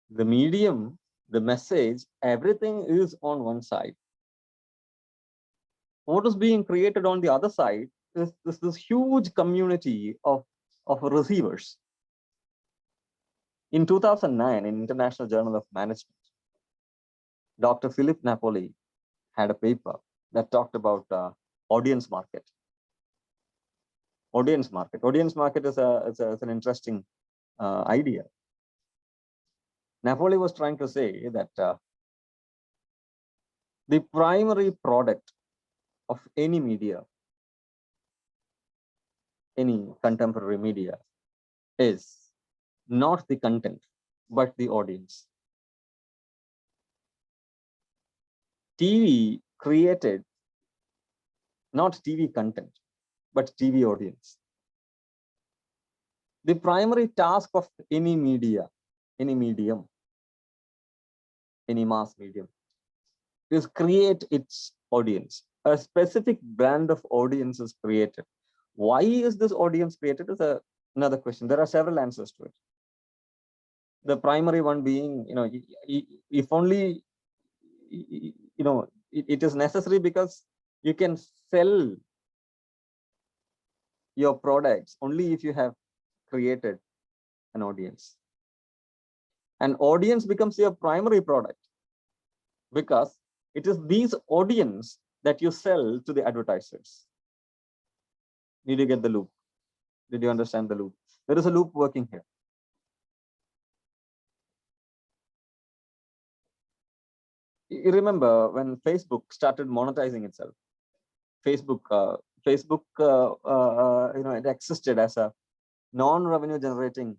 The medium, the message, everything is on one side. What is being created on the other side is this huge community of receivers. In 2009, in International Journal of Management, Dr. Philip Napoli had a paper that talked about audience market. Audience market is an interesting idea. Napoli was trying to say that the primary product of any media, any contemporary media, is not the content, but the audience. TV created not TV content, but TV audience. The primary task of any media, any medium, any mass medium, is create its audience. A specific brand of audience is created. Why is this audience created is another question. There are several answers to it. The primary one being, if only, it is necessary because you can sell your products only if you have created an audience. An audience becomes your primary product because it is these audience that you sell to the advertisers. Did you get the loop? Did you understand the loop? There is a loop working here. You remember when Facebook started monetizing itself? Facebook, it existed as a non-revenue generating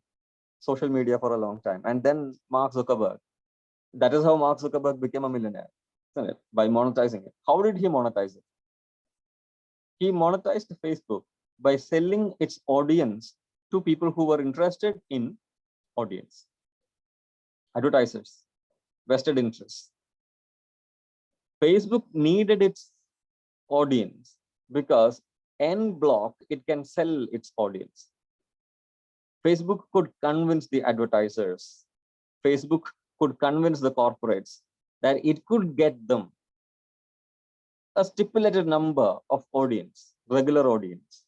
social media for a long time. And then Mark Zuckerberg, that is how Mark Zuckerberg became a millionaire, isn't it? By monetizing it. How did he monetize it? He monetized Facebook by selling its audience to people who were interested in audience. Advertisers, vested interests. Facebook needed its audience because en bloc it can sell its audience. Facebook could convince the advertisers. Facebook could convince the corporates that it could get them a stipulated number of audience, regular audience.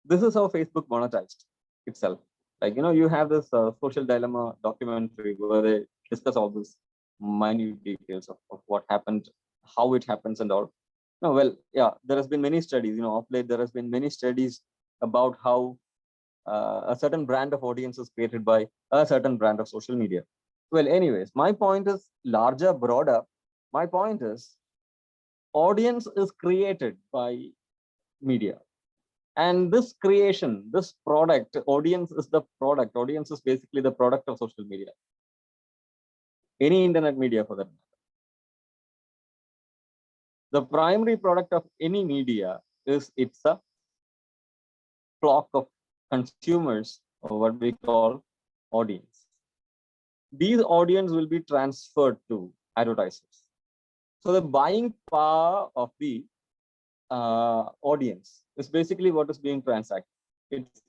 This is how Facebook monetized itself. Like, you have this Social Dilemma documentary where they discuss all these minute details of what happened, how it happens and all. No, well, yeah, there has been many studies, of late, there has been many studies about how a certain brand of audience is created by a certain brand of social media. Well, anyways, my point is larger, broader. My point is audience is created by media. And this creation, this product, audience is the product. Audience is basically the product of social media. Any internet media for that matter. The primary product of any media is it's a flock of consumers, or what we call audience. These audience will be transferred to advertisers. So the buying power of the audience is basically what is being transacted.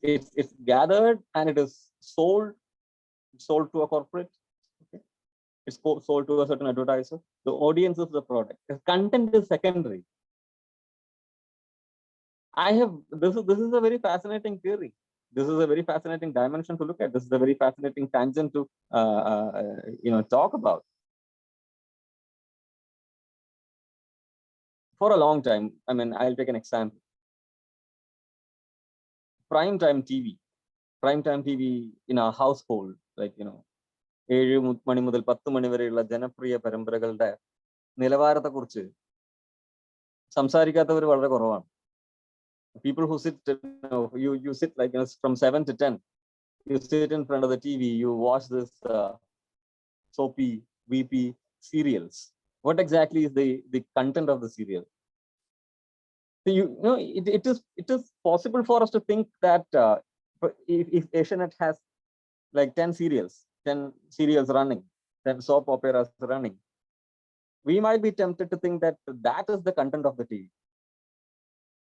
It's gathered and it is sold to a corporate. Okay. It's sold to a certain advertiser. The audience is the product. The content is secondary. This is a very fascinating theory. This is a very fascinating dimension to look at. This is a very fascinating tangent to talk about. For a long time, I mean, I'll take an example. Primetime TV in our household, like 7 മണി മുതൽ 10 മണി വരെയുള്ള ജനപ്രിയ പരമ്പരകളുടെ നിലവാരത്തെ കുറിച്ച് സംസാരിക്കാത്തവർ വളരെ കുറവാണ്. People who sit, you sit like from 7 to 10, you sit in front of the TV, you watch this soapy, weepy serials. What exactly is the content of the serial? So it is possible for us to think that if Asianet has like 10 serials running, 10 soap operas running, we might be tempted to think that that is the content of the TV.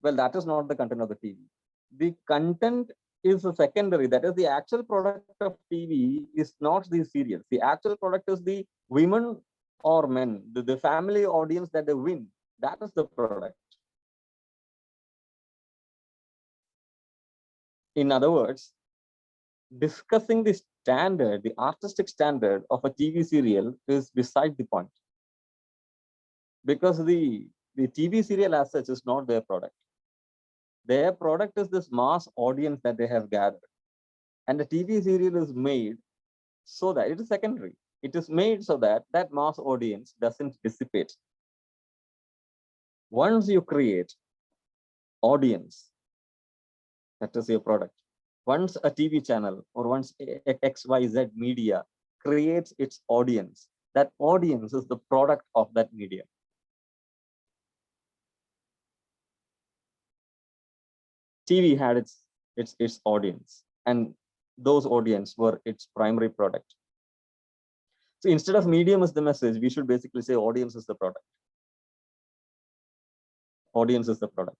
Well, that is not the content of the TV. The content is a secondary. That is, the actual product of TV is not these serials. The actual product is the women or men, the family audience that they win. That is the product. In other words, discussing the standard, the artistic standard of a TV serial is beside the point. Because the TV serial as such is not their product. Their product is this mass audience that they have gathered. And the TV serial is made so that it is secondary. It is made so that that mass audience doesn't dissipate. Once you create audience, that is your product. Once a TV channel or once XYZ media creates its audience, that audience is the product of that media. TV had its audience, and those audience were its primary product. So instead of medium is the message, we should basically say audience is the product. Audience is the product.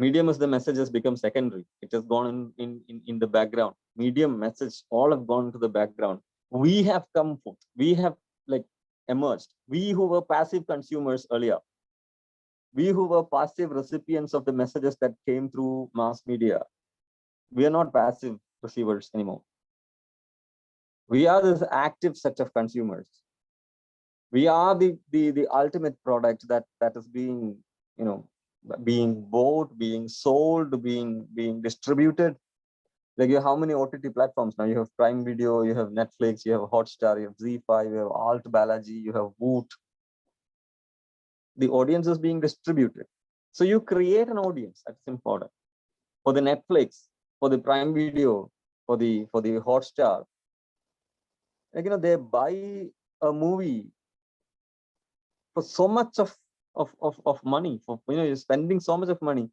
Medium is the message has become secondary. It has gone in the background. Medium, message, all have gone to the background. We have come forth. We have like emerged. We who were passive consumers earlier, we who were passive recipients of the messages that came through mass media, we are not passive receivers anymore. We are this active set of consumers. We are the ultimate product that is being, being bought, being sold, being distributed. Like, you have how many OTT platforms now? You have Prime Video, you have Netflix, you have Hotstar, you have ZEE5, you have Alt Balaji, you have Woot. The audience is being distributed. So you create an audience. That's important. For the Netflix, for the Prime Video, for the Hotstar, like, they buy a movie for so much of money. For you're spending so much of money,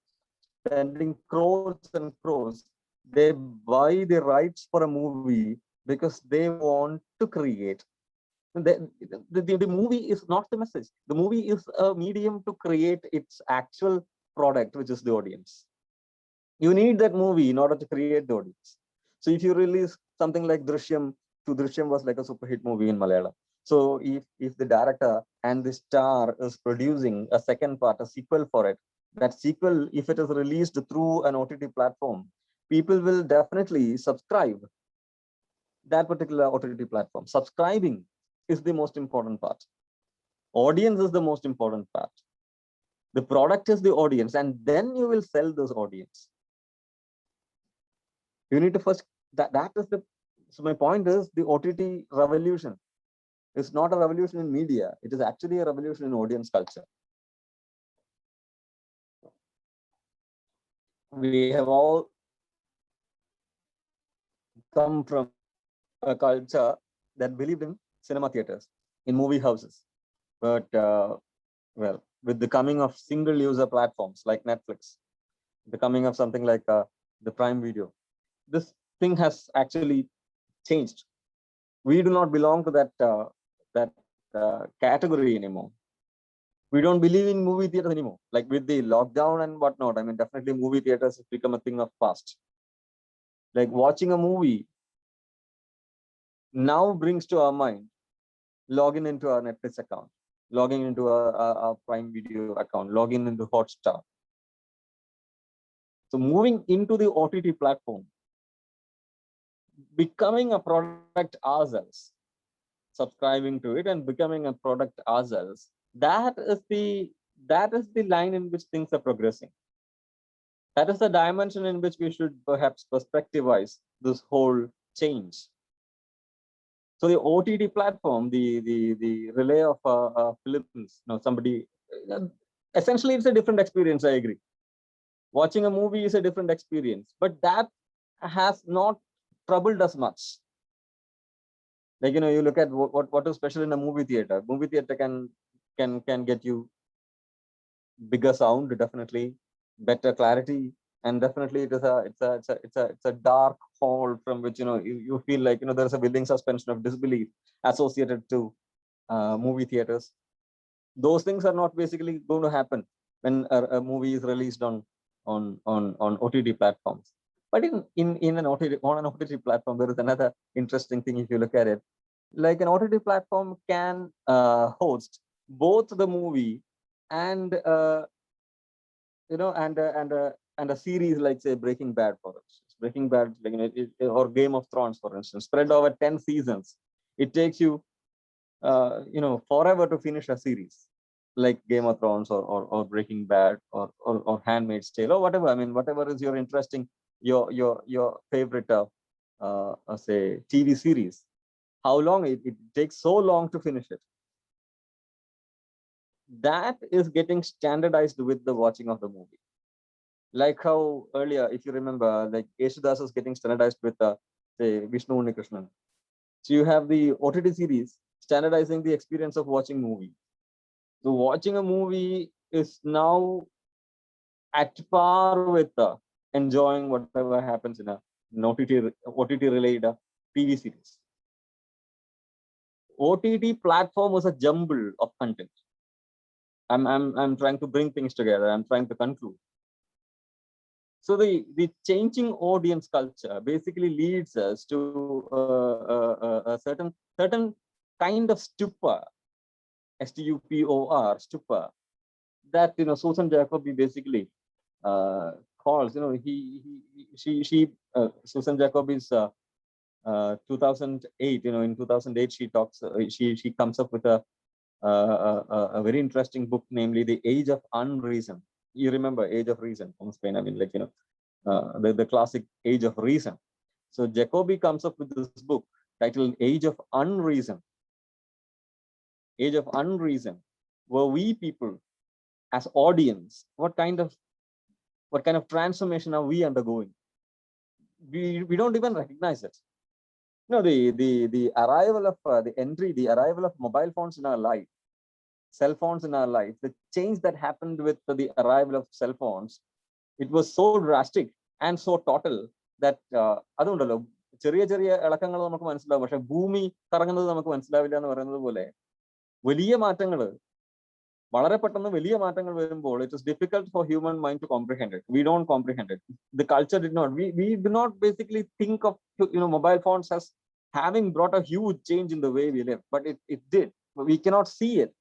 spending crores and crores. They buy the rights for a movie because they want to create. The movie is not the message. The movie is a medium to create its actual product, which is the audience. You need that movie in order to create the audience. So if you release something like Drishyam, Drishyam was like a super hit movie in Malayalam. So if the director and the star is producing a second part, a sequel for it, that sequel, if it is released through an OTT platform, people will definitely subscribe that particular OTT platform. Subscribing is the most important part. Audience is the most important part. The product is the audience, and then you will sell those audience. You need to first, that is the, so my point is, the OTT revolution is not a revolution in media. It is actually a revolution in audience culture. We have all come from a culture that believed in cinema theaters, in movie houses. But well, with the coming of single user platforms like Netflix, the coming of something like the Prime Video, this thing has actually changed. We do not belong to that category anymore. We don't believe in movie theaters anymore. Like with the lockdown and whatnot, I mean, definitely movie theaters have become a thing of past. Like watching a movie now brings to our mind logging into our Netflix account, logging into our Prime Video account, logging into Hotstar. So moving into the OTT platform, becoming a product ourselves, subscribing to it and becoming a product ourselves, that is the line in which things are progressing. That is the dimension in which we should perhaps perspectivize this whole change. So the OTT platform, the relay of films, somebody, essentially it's a different experience, I agree. Watching a movie is a different experience, but that has not troubled us much. Like, you look at what is special in a movie theater. Movie theater can get you bigger sound, definitely better clarity, and definitely it's a dark hole from which you feel like there's a willing suspension of disbelief associated to movie theaters. Those things are not basically going to happen when a movie is released on OTT platforms. But in an OTT platform, there is another interesting thing if you look at it. Like, an OTT platform can host both the movie and and a series like, say, Breaking Bad, for instance. Breaking Bad, or Game of Thrones, for instance, spread over 10 seasons. It takes you forever to finish a series like Game of Thrones or Breaking Bad or Handmaid's Tale or whatever. I mean, whatever is your interesting, your favorite say TV series. How long it takes so long to finish it. That is getting standardized with the watching of the movie. Like how earlier, if you remember, like Yesudas is getting standardized with say Vishnu Unnikrishnan. So you have the OTT series standardizing the experience of watching movie. So watching a movie is now at par with enjoying whatever happens in an OTT related TV series. OTT platform was a jumble of content. I'm trying to bring things together. I'm trying to conclude. So the changing audience culture basically leads us to a certain kind of stupor, STUPOR, stupor, that Susan Jacoby basically calls. Susan Jacoby's 2008. In 2008 she talks. She comes up with a very interesting book, namely The Age of Unreason. You remember Age of Reason from Spain? I mean, like, the classic Age of Reason. So Jacoby comes up with this book titled Age of Unreason. Age of Unreason, where we people as audience, what kind of transformation are we undergoing? We don't even recognize it. The arrival of the arrival of mobile phones in our life, cell phones in our life, the change that happened with the arrival of cell phones, it was so drastic and so total that അതുകൊണ്ടല്ലോ ചെറിയ ചെറിയ ഇളക്കങ്ങൾ നമുക്ക് മനസ്സിലാവും, പക്ഷെ ഭൂമി കറങ്ങുന്നത് നമുക്ക് മനസ്സിലാവില്ല എന്ന് പറയുന്നത് പോലെ വലിയ മാറ്റങ്ങൾ, വളരെ പെട്ടെന്ന് വലിയ മാറ്റങ്ങൾ വരുമ്പോൾ it is difficult for human mind to comprehend it. We don't comprehend it. The culture did not. We do not basically think of mobile phones as having brought a huge change in the way we live, but it did. We cannot see it.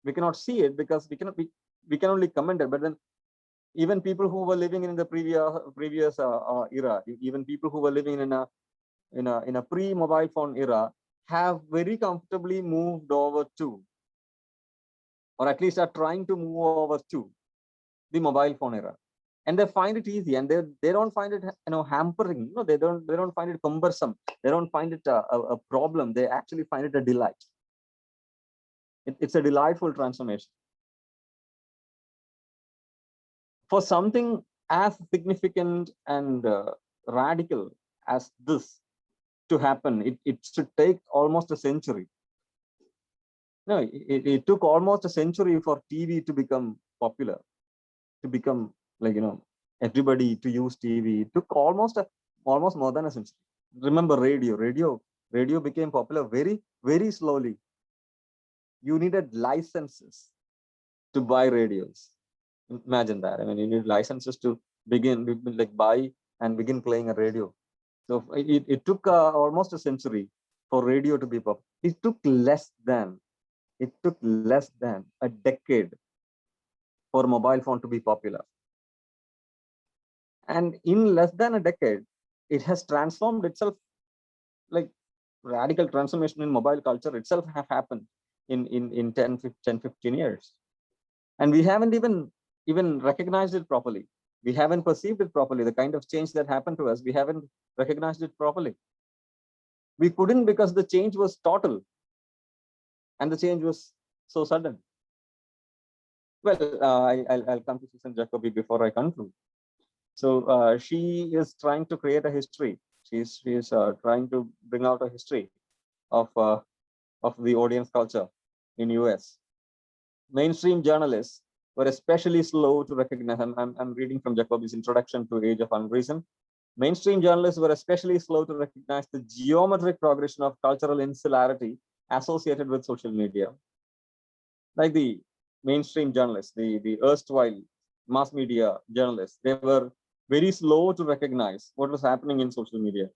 We cannot see it because we can only comment it. But then even people who were living in the previous era, even people who were living in a pre-mobile phone era, have very comfortably moved over to, or at least are trying to move over to, the mobile phone era, and they find it easy, and they don't find it hampering. They don't find it cumbersome. They don't find it a problem. They actually find it a delight. It's a delightful transformation. For something as significant and radical as this to happen, it should take almost a century. No, it took almost a century for TV to become popular, to become like, everybody to use TV. It took almost more than a century. Remember radio became popular very, very slowly. You needed licenses to buy radios. Imagine that. I mean, you need licenses to buy and begin playing a radio. So it took almost a century for radio to be popular. It took less than a decade for mobile phone to be popular. And in less than a decade, it has transformed itself. Like radical transformation in mobile culture itself have happened in 10, 15 years. And we haven't even recognized it properly. We haven't perceived it properly. The kind of change that happened to us, we haven't recognized it properly. We couldn't because the change was total and the change was so sudden. Well, I'll come to Susan Jacoby before I conclude. So she is trying to create a history. She's trying to bring out a history of the audience culture in US. Mainstream journalists were especially slow to recognize. I'm reading from Jacoby's introduction to Age of Unreason. Mainstream journalists were especially slow to recognize the geometric progression of cultural insularity associated with social media. Like the mainstream journalists, the erstwhile mass media journalists, they were very slow to recognize what was happening in social media.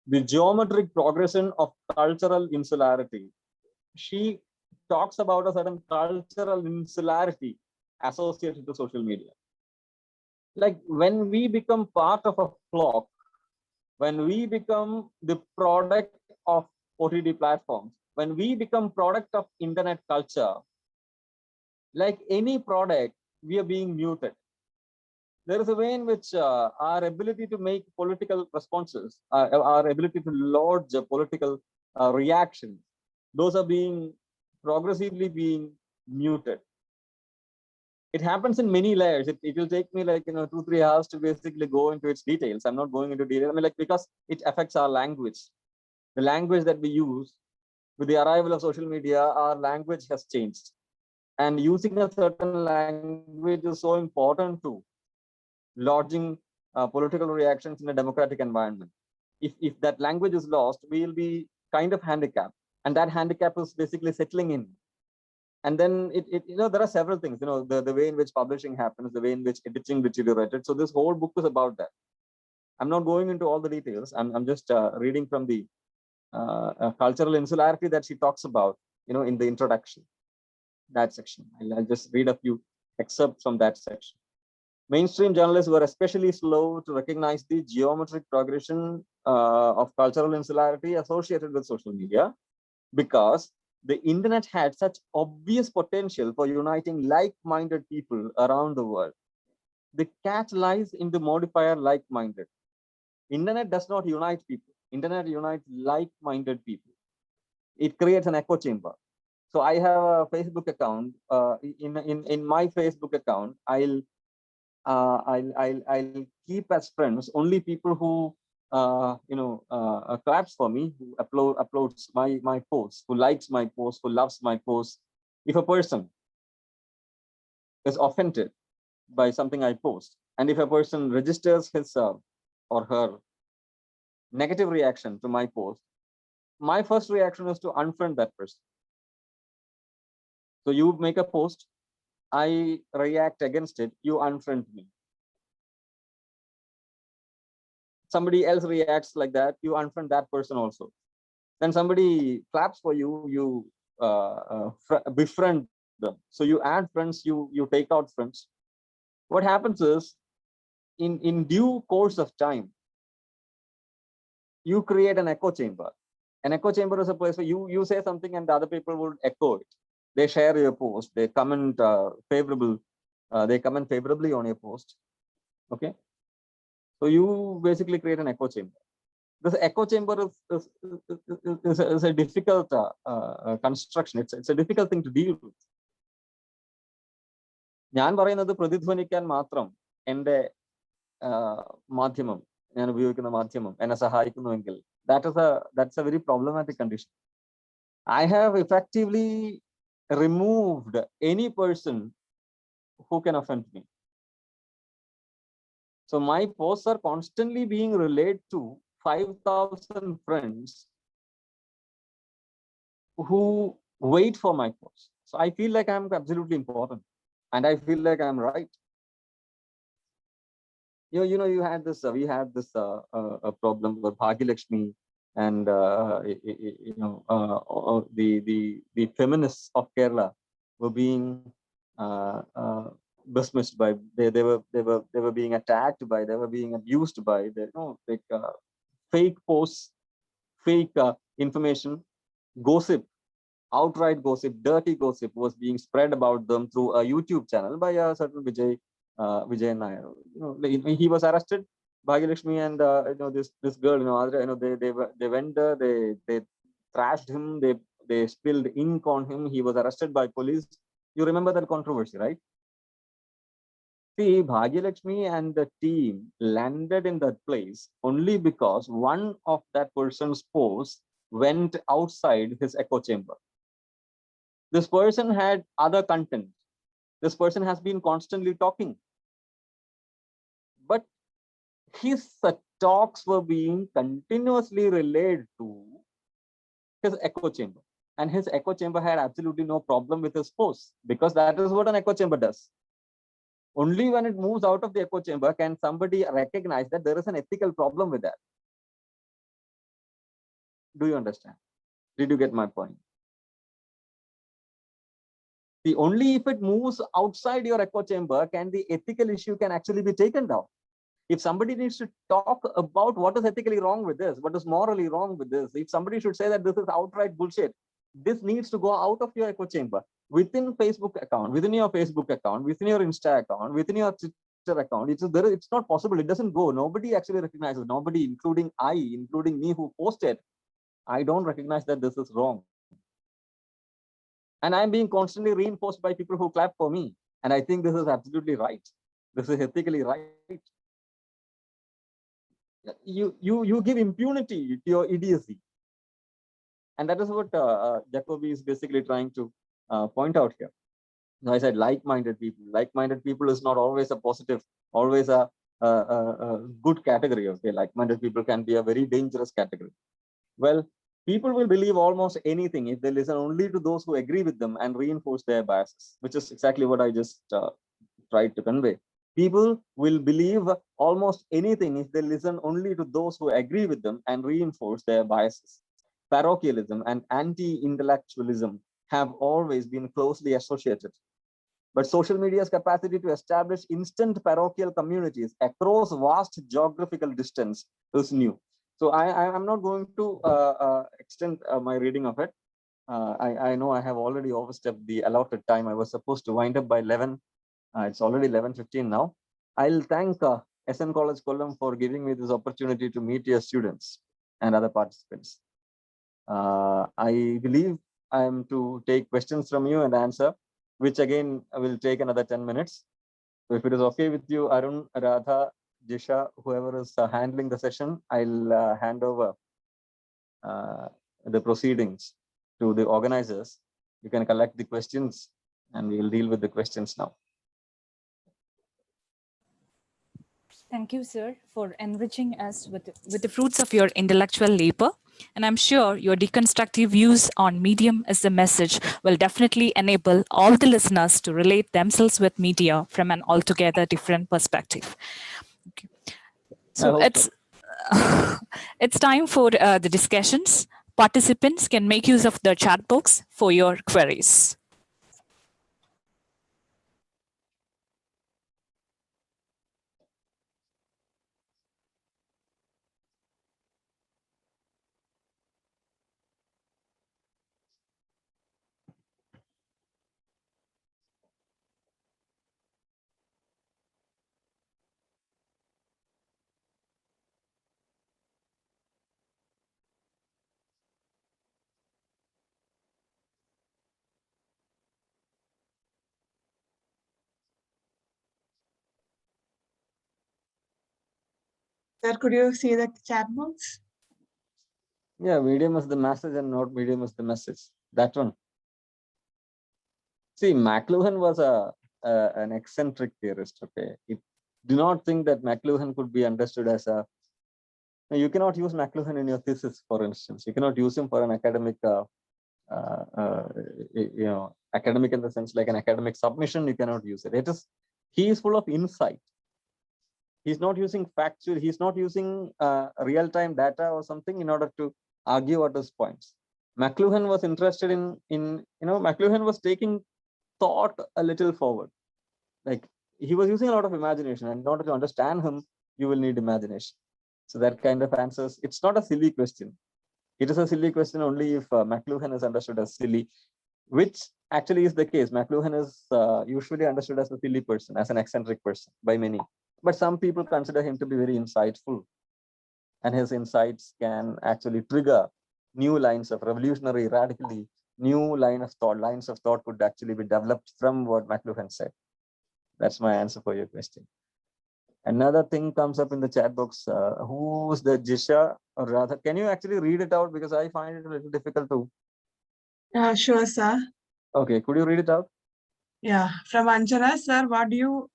The geometric progression of cultural insularity. She talks about a certain cultural insularity associated to social media. Like when we become part of a flock, when we become the product of OTT platforms, when we become product of internet culture, like any product, we are being muted. There is a way in which our ability to make political responses, our ability to lodge a political reaction, those are being progressively being muted. It happens in many layers. It will take me like 2-3 hours to basically go into its details. I'm not going into detail. I mean, like, because it affects our language, the language that we use. With the arrival of social media, our language has changed, and using a certain language is so important to lodging political reactions in a democratic environment. If that language is lost, we will be kind of handicapped, and that handicap is basically settling in. And then there are several things, the way in which publishing happens, the way in which editing deteriorated. So this whole book is about that. I'm not going into all the details. I'm just reading from the cultural insularity that she talks about, in the introduction, that section. I'll just read a few excerpts from that section. Mainstream journalists were especially slow to recognize the geometric progression of cultural insularity associated with social media, because the internet had such obvious potential for uniting like-minded people around the world. The catch lies in the modifier like-minded. Internet does not unite people. Internet unites like-minded people. It creates an echo chamber. So I have a Facebook account. In my Facebook account, I'll keep as friends only people who claps for me, who uploads my posts, who likes my post, who loves my post. If a person is offended by something I post, and if a person registers his or her negative reaction to my post, my first reaction is to unfriend that person. So you make a post, I react against it, you unfriend me. Somebody else reacts like that, you unfriend that person also. Then somebody claps for you, you befriend them. So you add friends, you take out friends. What happens is, in due course of time, you create an echo chamber. An echo chamber is a place where you say something and the other people will echo it. They share your post, they comment favorably on your post. Okay, so you basically create an echo chamber. This echo chamber is a difficult construction. It's a difficult thing to deal with. ഞാൻ പറയുന്നത് പ്രതിധ്വനിക്കാൻ മാത്രം എൻ്റെ മാധ്യമം, ഞാൻ ഉപയോഗിക്കുന്ന മാധ്യമം എന്നെ സഹായിക്കുന്നുവെങ്കിൽ that's a very problematic condition. I have effectively removed any person who can offend me. So my posts are constantly being relayed to 5,000 friends who wait for my posts. So I feel like I'm absolutely important, and I feel like I'm right. You had this. We had this a problem with Bhagyalakshmi and the feminists of Kerala were being dismissed by, they were being attacked by, they were being abused by, fake posts, fake information, gossip, outright gossip, dirty gossip was being spread about them through a YouTube channel by a certain Vijay Nair. He was arrested. Bhagyalakshmi and this girl, they went there, they thrashed him, they spilled ink on him. He was arrested by police. You remember that controversy, right? See, Bhagyalakshmi and the team landed in that place only because one of that person's posts went outside his echo chamber. This person had other content. This person has been constantly talking. But his talks were being continuously relayed to his echo chamber. And his echo chamber had absolutely no problem with his posts, because that is what an echo chamber does. Only when it moves out of the echo chamber can somebody recognize that there is an ethical problem with that. Do you understand? Did you get my point? See, only if it moves outside your echo chamber can the ethical issue can actually be taken down. If somebody needs to talk about what is ethically wrong with this, what is morally wrong with this, if somebody should say that this is outright bullshit, this needs to go out of your echo chamber. Within Facebook account, within your Facebook account, within your Insta account, within your Twitter account, it's not possible. It doesn't go. Nobody actually recognizes. Nobody, including me who posted, I don't recognize that this is wrong. And I'm being constantly reinforced by people who clap for me. And I think this is absolutely right. This is ethically right. You give impunity to your idiocy. And that is what Jacoby is basically trying to point out here. I said like-minded people. Like-minded people is not always a positive, always a good category. Okay, like-minded people can be a very dangerous category. Well, people will believe almost anything if they listen only to those who agree with them and reinforce their biases, which is exactly what I just tried to convey. People will believe almost anything if they listen only to those who agree with them and reinforce their biases. Parochialism and anti-intellectualism have always been closely associated. But social media's capacity to establish instant parochial communities across vast geographical distance is new. So I'm not going to extend my reading of it. I know I have already overstepped the allotted time. I was supposed to wind up by 11. It's already 11:15 now. I'll thank SN College Kollam for giving me this opportunity to meet your students and other participants. I believe I am to take questions from you and answer, which again will take another 10 minutes. So if it is okay with you, Arun, Radha, Jisha, whoever is handling the session, I'll hand over the proceedings to the organizers. You can collect the questions and we will deal with the questions now. Thank you, sir, for enriching us with the fruits of your intellectual labor. And I'm sure your deconstructive views on Medium as a message will definitely enable all the listeners to relate themselves with media from an altogether different perspective. Okay. So it's time for the discussions. Participants can make use of the chat box for your queries. Sir, could you see the chat box? Yeah, Medium is the message and not Medium is the message. That one. See, McLuhan was an eccentric theorist. Okay, do not think that McLuhan could be understood as a. You cannot use McLuhan in your thesis, for instance. You cannot use him for an academic, academic in the sense like an academic submission. You cannot use it. He is full of insight. He's not using factual. He's not using real-time data or something in order to argue at his points. McLuhan was interested in McLuhan was taking thought a little forward. like he was using a lot of imagination, and in order to understand him, you will need imagination. So that kind of answers. It's not a silly question. It is a silly question only if McLuhan is understood as silly, which actually is the case. McLuhan is usually understood as a silly person, as an eccentric person by many. But some people consider him to be very insightful, and his insights can actually trigger new lines of revolutionary, radically new lines of thought could actually be developed from what McLuhan said. That's my answer for your question. Another thing comes up in the chat box. Who's the Jisha? Or rather, can you actually read it out? Because I find it a little difficult to. Sure, sir. Okay, could you read it out? Yeah, from Anjana, sir, what do you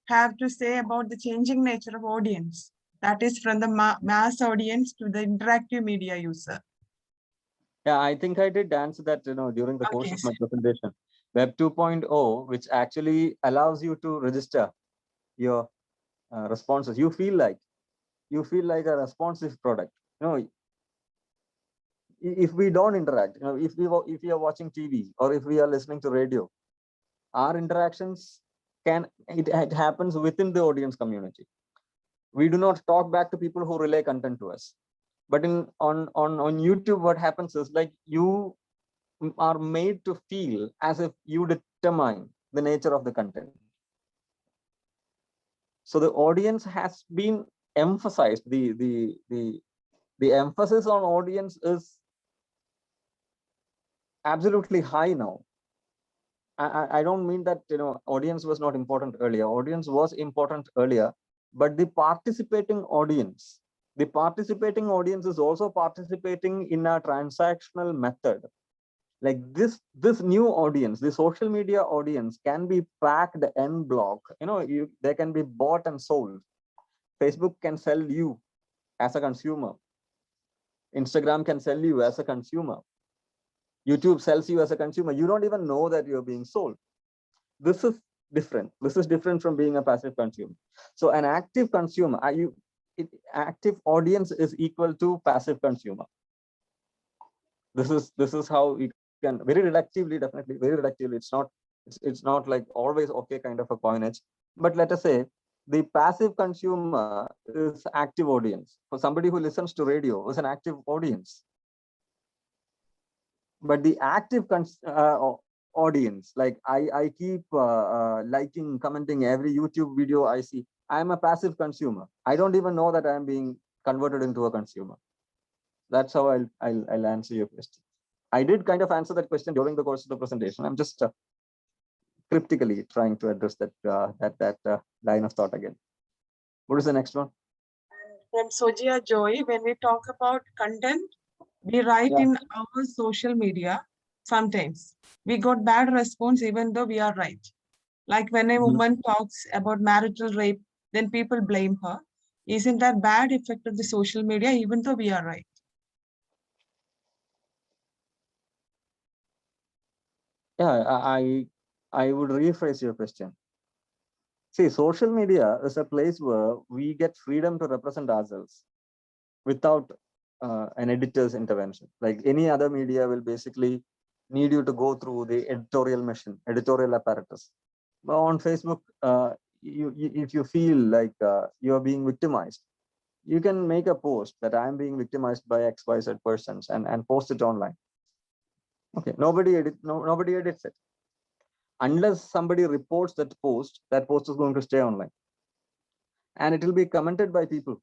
have to say about the changing nature of audience? That is from the mass audience to the interactive media user. Yeah, I think I did answer that, during the course Okay, of my presentation. Web 2.0, which actually allows you to register your responses. You feel like a responsive product. If we don't interact, if we are watching TV or if we are listening to radio, our interactions it happens within the audience community. We do not talk back to people who relay content to us. But on YouTube, what happens is like you are made to feel as if you determine the nature of the content. So the audience has been emphasized. The emphasis on audience is absolutely high now. I don't mean that audience was not important earlier. Audience was important earlier, but the participating audience is also participating in a transactional method. Like this new audience, the social media audience can be packed en bloc. They can be bought and sold. Facebook can sell you as a consumer. Instagram can sell you as a consumer. YouTube sells you as a consumer. You don't even know that you're being sold. This is different. This is different from being a passive consumer. So an active consumer, active audience is equal to passive consumer. This is how it can, very reductively, definitely very reductively. It's not like always okay kind of a coinage. But let us say the passive consumer is active audience. For somebody who listens to radio is an active audience. But the active audience, like I keep liking, commenting every YouTube video I see. I'm a passive consumer. I don't even know that I'm being converted into a consumer. That's how I'll answer your question. I did kind of answer that question during the course of the presentation. I'm just cryptically trying to address that line of thought again. What is the next one? From Sojia Joy, when we talk about content, we write in our social media. Sometimes we got bad response even though we are right. Like when a woman talks about marital rape, then people blame her. Isn't that bad effect of the social media even though we are right? Yeah, I would rephrase your question. See, social media is a place where we get freedom to represent ourselves without an editor's intervention. Like any other media will basically need you to go through the editorial machine, editorial apparatus. But on Facebook, if you feel like you're being victimized, you can make a post that I'm being victimized by XYZ persons and post it online. Okay, nobody edits it. Unless somebody reports that post is going to stay online. And it will be commented by people.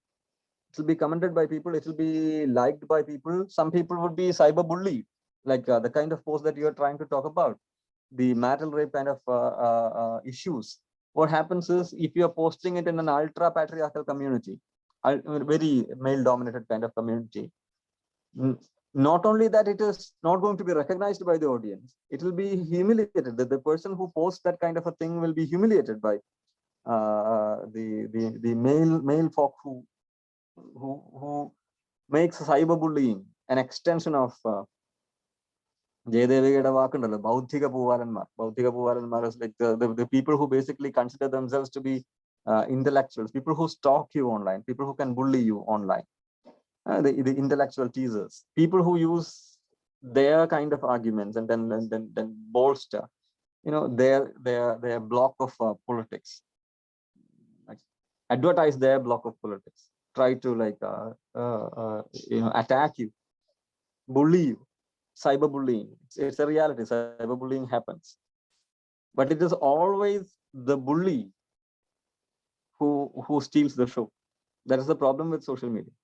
It will be commented by people. It will be liked by people. Some people would be cyberbullied, like the kind of post that you are trying to talk about, the marital rape kind of issues. What happens is if you are posting it in an ultra patriarchal community, a very male dominated kind of community, not only that, it is not going to be recognized by the audience, it will be humiliated. The person who posts that kind of a thing will be humiliated by the male folk who makes cyberbullying an extension of Bauthika Puvaranmar is like the people who basically consider themselves to be intellectuals, people who stalk you online, people who can bully you online. The intellectual teasers, people who use their kind of arguments and then bolster their block of politics, like advertise their block of politics, try to attack you, bully you. Cyberbullying, it's a reality. Cyberbullying happens, but it is always the bully who steals the show. That is the problem with social media.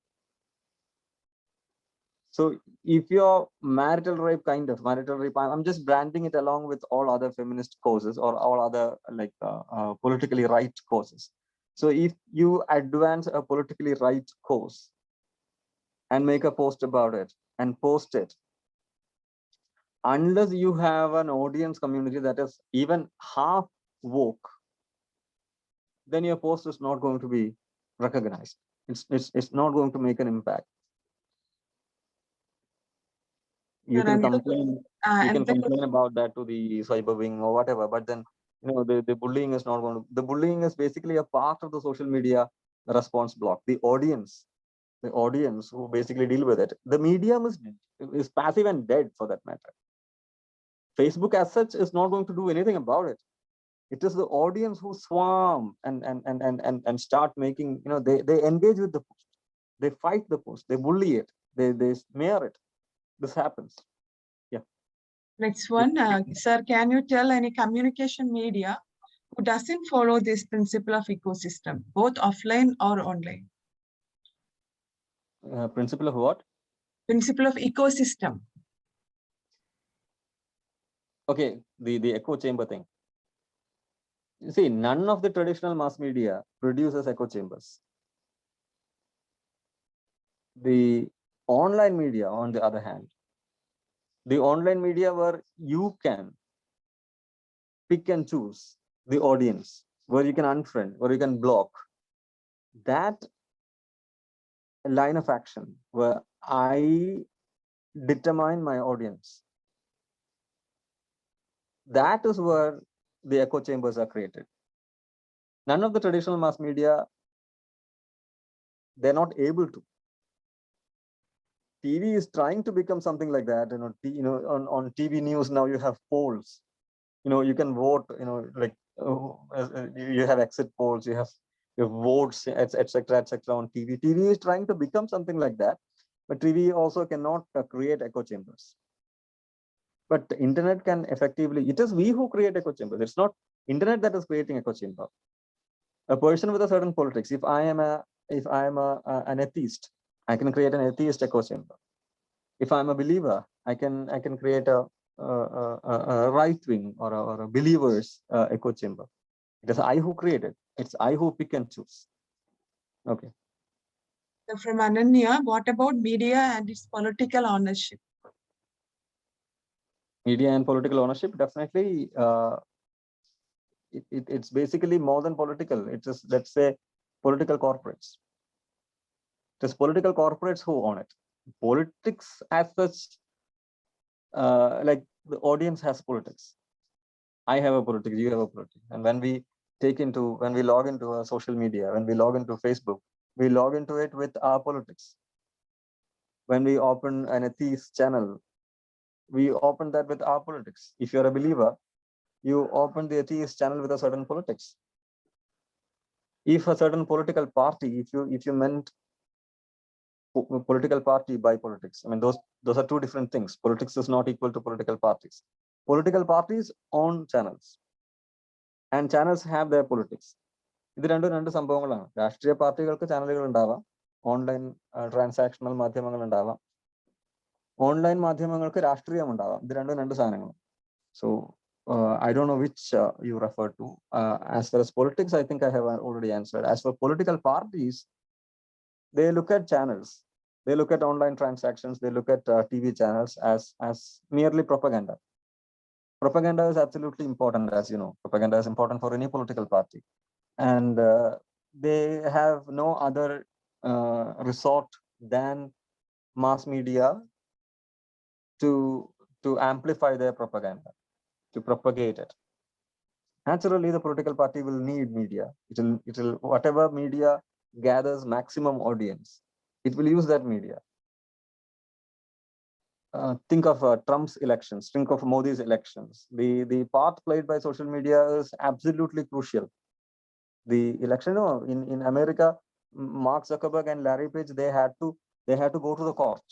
So if you're marital rape, I'm just branding it along with all other feminist causes or all other politically right causes. So if you advance a politically right cause and make a post about it and post it, unless you have an audience community that is even half woke, then your post is not going to be recognized. It's not going to make an impact. You can complain. You can complain about that to the cyber wing or whatever, but then the bullying is not going to. The bullying is basically a part of the social media response block. The audience who basically deal with it. The medium is passive and dead for that matter. Facebook as such is not going to do anything about it. It is the audience who swarm and start making, they engage with the post, they fight the post, they bully it, they smear it. This happens. Yeah. Next one, sir, can you tell any communication media who doesn't follow this principle of ecosystem, both offline or online? Principle of what? Principle of ecosystem. Okay, the echo chamber thing. You see, none of the traditional mass media produces echo chambers. The online media, on the other hand, the online media where you can pick and choose the audience, where you can unfriend, where you can block, that line of action where I determine my audience, that is where the echo chambers are created. None of the traditional mass media, they're not able to. TV is trying to become something like that. On TV news now you have polls. You can vote. You have exit polls. You have votes, etc. On TV. TV is trying to become something like that, but TV also cannot create echo chambers. But the internet can effectively. It is we who create echo chambers. It's not internet that is creating echo chamber. A person with a certain politics. If I am an atheist, I can create an atheist echo chamber. If I'm a believer, I can create a right wing or a believer's echo chamber. It is I who create it. It's I who pick and choose. Okay. So from Ananya, what about media and its political ownership? Media and political ownership, definitely. It's basically more than political. It is, let's say, political corporates. It is political corporates who own it. Politics as such, like the audience has politics. I have a politics, you have a politics. And when we log into a social media, when we log into Facebook, we log into it with our politics. When we open an atheist channel, we open that with our politics. If you're a believer, you open the atheist channel with a certain politics. If a certain political party, if you meant political party by politics, I mean, those are two different things. Politics is not equal to political parties. Political parties own channels, and channels have their politics. ഇത് രണ്ട് സംഭവങ്ങളാണ്. രാഷ്ട്രീയ പാർട്ടികൾക്ക് ചാനലുകൾ ഉണ്ടാവാം, online transactional മാധ്യമങ്ങൾ ഉണ്ടാവാം, online മാധ്യമങ്ങൾക്ക് രാഷ്ട്രീയം ഉണ്ടാവാം. ഇത് രണ്ട് സാധനങ്ങൾ. So I don't know which you refer to. As far as politics, I think I have already answered. As for political parties, they look at channels, they look at online transactions, they look at TV channels as merely propaganda. Propaganda is absolutely important, as you know. Propaganda is important for any political party, and they have no other resort than mass media to amplify their propaganda, to propagate it. Naturally, the political party will need media. It will whatever media gathers maximum audience, it will use that media. think of Trump's elections, think of Modi's elections. The part played by social media is absolutely crucial. The election, in America, Mark Zuckerberg and Larry Page, they had to go to the court.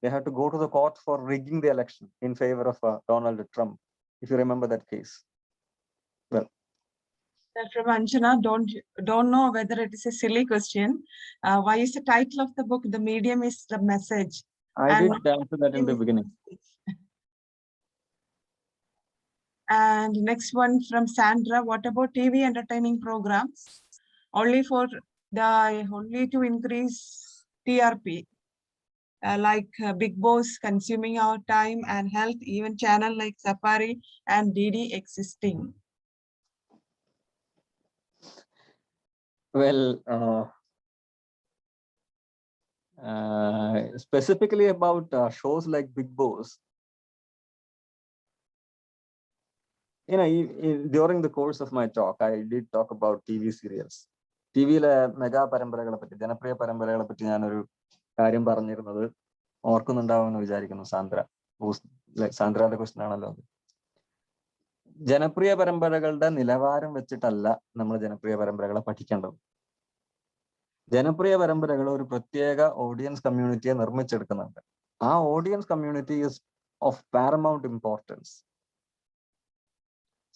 They had to go to the court for rigging the election in favor of Donald Trump, if you remember that case. Well, From Anjana, don't know whether it is a silly question. Why is the title of the book "The Medium is the Message"? I did answer that in the beginning. And next one from Sandra. What about TV entertaining programs? Only to increase TRP, like Big Boss consuming our time and health, even channel like Safari and DD existing. Well, specifically about shows like Big Boss, during the course of my talk, I did talk about TV serials. TV-le mega paramparagale patti, janapriya paramparagale patti ഞാനൊരു കാര്യം പറഞ്ഞിരുന്നത് ഓർക്കുന്നുണ്ടാവുമെന്ന് വിചാരിക്കുന്നു Sandra. സാന്ദ്രയുടെ question ആണല്ലോ. ജനപ്രിയ പരമ്പരകളുടെ നിലവാരം വെച്ചിട്ടല്ല നമ്മൾ ജനപ്രിയ പരമ്പരകളെ പഠിക്കേണ്ടത്. ജനപ്രിയ പരമ്പരകൾ ഒരു പ്രത്യേക ഓഡിയൻസ് കമ്മ്യൂണിറ്റിയെ നിർമ്മിച്ചെടുക്കുന്നുണ്ട്. ആ audience community is of paramount importance.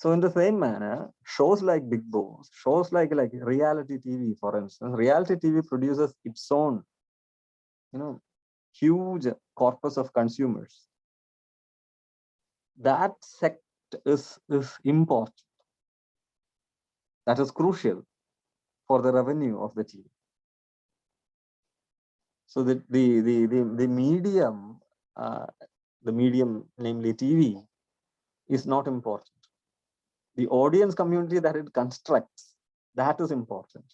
So in the same manner, shows like Big Boss, shows like reality TV, for instance, reality TV produces its own, huge corpus of consumers. That sect is important. That is crucial for the revenue of the TV. So the medium, namely TV, is not important. The audience community that it constructs, that is important.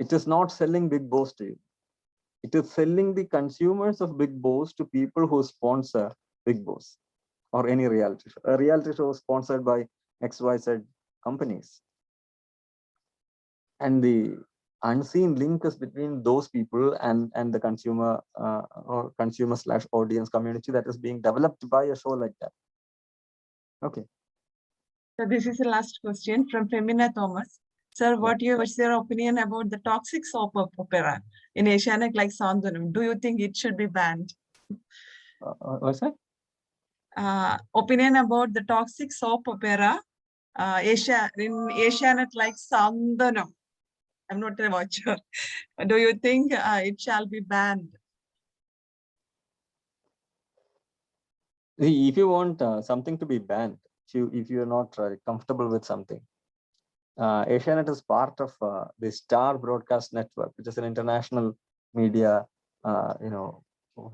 It is not selling Big Boss to you. It is selling the consumers of Big Boss to people who sponsor Big Boss or any reality show. A reality show sponsored by XYZ companies. And the unseen link is between those people and the consumer or consumer/audience community that is being developed by a show like that. Okay. So this is the last question from Femina Thomas. Sir, what's your opinion about the toxic soap opera in Asianic like Sandhanam? Do you think it should be banned? What's that? Opinion about the toxic soap opera in Asianet like Sandhanam. I'm not a watcher. Do you think it shall be banned? If you want something to be banned, if you're not comfortable with something, Asianet is part of the Star Broadcast Network, which is an international media,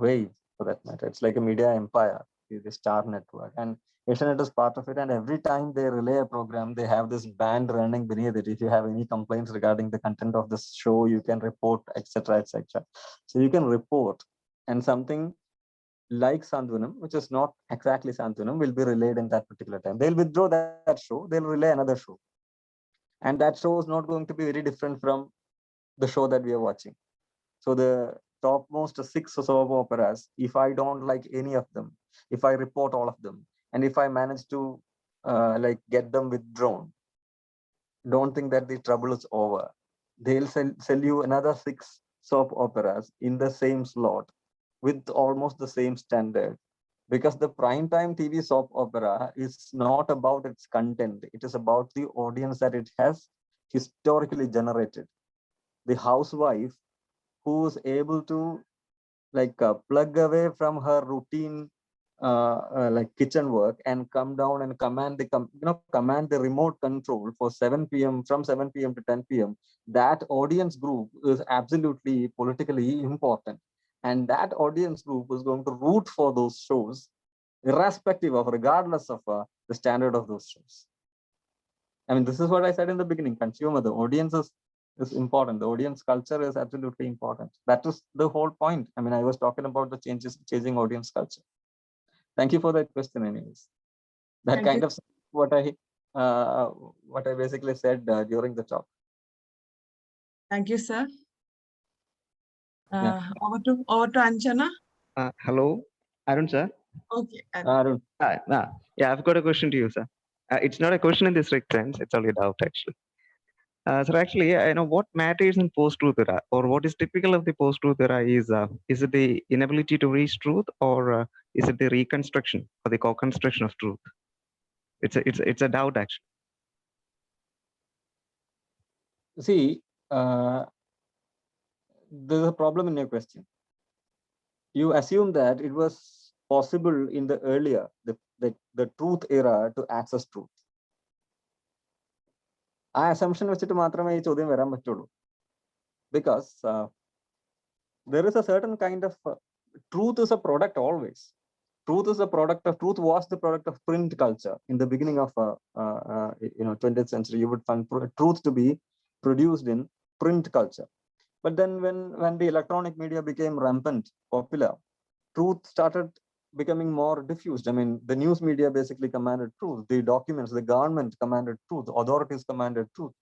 wave for that matter. It's like a media empire, the Star Network, and Asianet is part of it. And every time they relay a program, they have this band running beneath it. If you have any complaints regarding the content of this show, you can report, etc., etc. So you can report, and something like Sandhanam, which is not exactly Sandhanam, will be relayed in that particular time. They'll withdraw that show, they'll relay another show. And that show is not going to be very different from the show that we are watching. So the topmost 6 soap operas, if I don't like any of them, if I report all of them, and if I manage to get them withdrawn, don't think that the trouble is over. They'll sell you another 6 soap operas in the same slot with almost the same standard, because the primetime TV soap opera is not about its content. It is about the audience that it has historically generated. The housewife who is able to plug away from her routine kitchen work and come down and command the remote control for 7 p.m. from 7 p.m. to 10 p.m. That audience group is absolutely politically important. And that audience group is going to root for those shows, regardless of the standard of those shows. I mean, this is what I said in the beginning. Consumer, the audience is important. The audience culture is absolutely important. That is the whole point. I mean, I was talking about the changing audience culture. Thank you for that question anyways. That kind of what I basically said during the talk. Thank you, sir. Over to Anjana. Hello, Arun sir. Okay. Arun. Yeah, I've got a question to you, sir. It's not a question in the strict sense. It's only a doubt, actually. Sir, actually, I know what matters in post-truth era, or what is typical of the post-truth era is it the inability to reach truth, or is it the reconstruction or the co-construction of truth? It's a doubt, actually. See, there's a problem in your question. You assume that it was possible in the earlier, the truth era to access truth. ആ assumption വെച്ചിട്ട് മാത്രമേ ഈ ചോദ്യം വരാൻ പറ്റുള്ളൂ. Because there is a certain kind of truth is a product always. Truth is a product of truth was the product of print culture in the beginning of 20th century. You would find truth to be produced in print culture. But then when the electronic media became rampant, popular, truth started becoming more diffused. I mean, the news media basically commanded truth. The documents, the government commanded truth. Authorities commanded truth.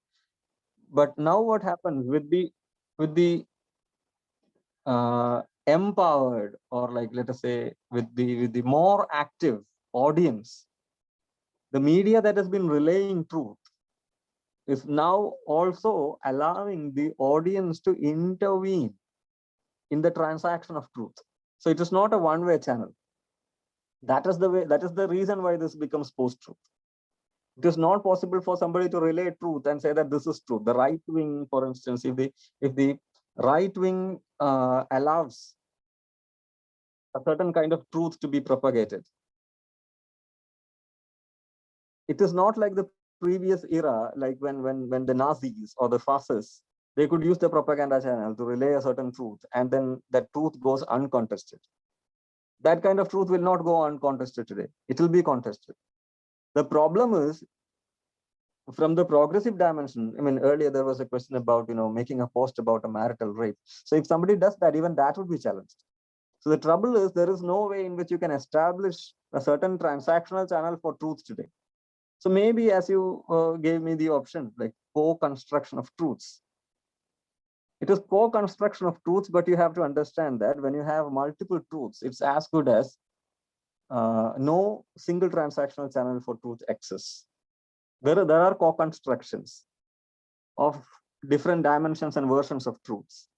But now what happens with the empowered, or like, let us say, with the more active audience, the media that has been relaying truth is now also allowing the audience to intervene in the transaction of truth. So it is not a one-way channel. That is the reason why this becomes post-truth. It is not possible for somebody to relay truth and say that this is truth. The right wing, for instance, if the right wing allows a certain kind of truth to be propagated, it is not like the previous era, like when the Nazis or the fascists, they could use the propaganda channel to relay a certain truth, and then that truth goes uncontested. That kind of truth will not go uncontested today. It will be contested. The problem is, from the progressive dimension, I mean, earlier there was a question about, making a post about a marital rape. So if somebody does that, even that would be challenged. So the trouble is, there is no way in which you can establish a certain transactional channel for truth today. So maybe, as you gave me the option, like co-construction of truths. It is co-construction of truths, but you have to understand that when you have multiple truths, it's as good as no single transactional channel for truth exists. There are co-constructions of different dimensions and versions of truths.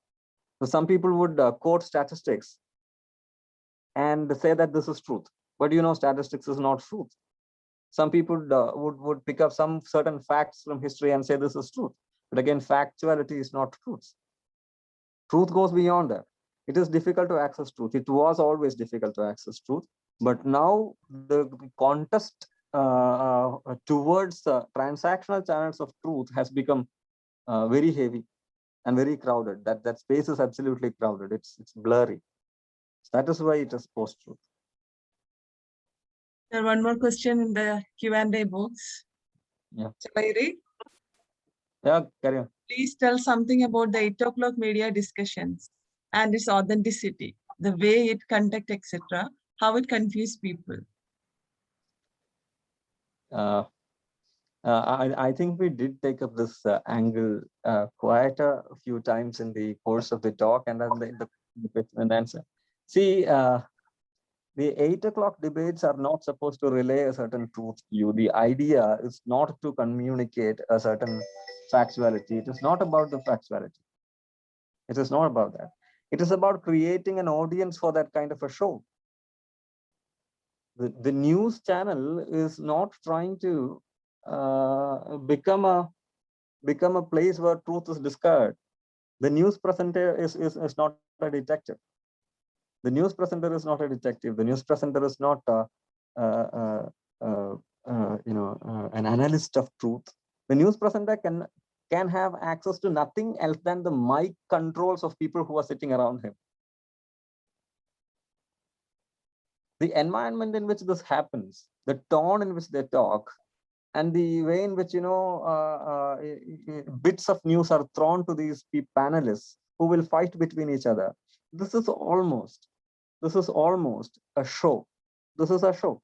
So some people would quote statistics and say that this is truth, but statistics is not truth. Some people would pick up some certain facts from history and say this is truth, but again, factuality is not truth. Truth goes beyond that. It is difficult to access truth. It was always difficult to access truth, but now the contest towards transactional channels of truth has become very heavy and very crowded. That space is absolutely crowded. It's blurry. So that is why it is post-truth. There one more question in the Q&A box. Yeah. Shall I read? Yeah, carry on. Please tell something about the 8 o'clock media discussions and its authenticity, the way it conduct, etc., how it confused people. I think we did take up this angle quite a few times in the course of the talk and then the question and answer. See, the 8 o'clock debates are not supposed to relay a certain truth to you. The idea is not to communicate a certain factuality. It is not about the factuality. It is not about that. It is about creating an audience for that kind of a show. The news channel is not trying to become a place where truth is discovered. The news presenter is not a detective. The news presenter is not a detective. The news presenter is not an analyst of truth. The news presenter can have access to nothing else than the mic controls of people who are sitting around him. The environment in which this happens, the tone in which they talk, and the way in which bits of news are thrown to these panelists who will fight between each other. This is almost a show. This is a show.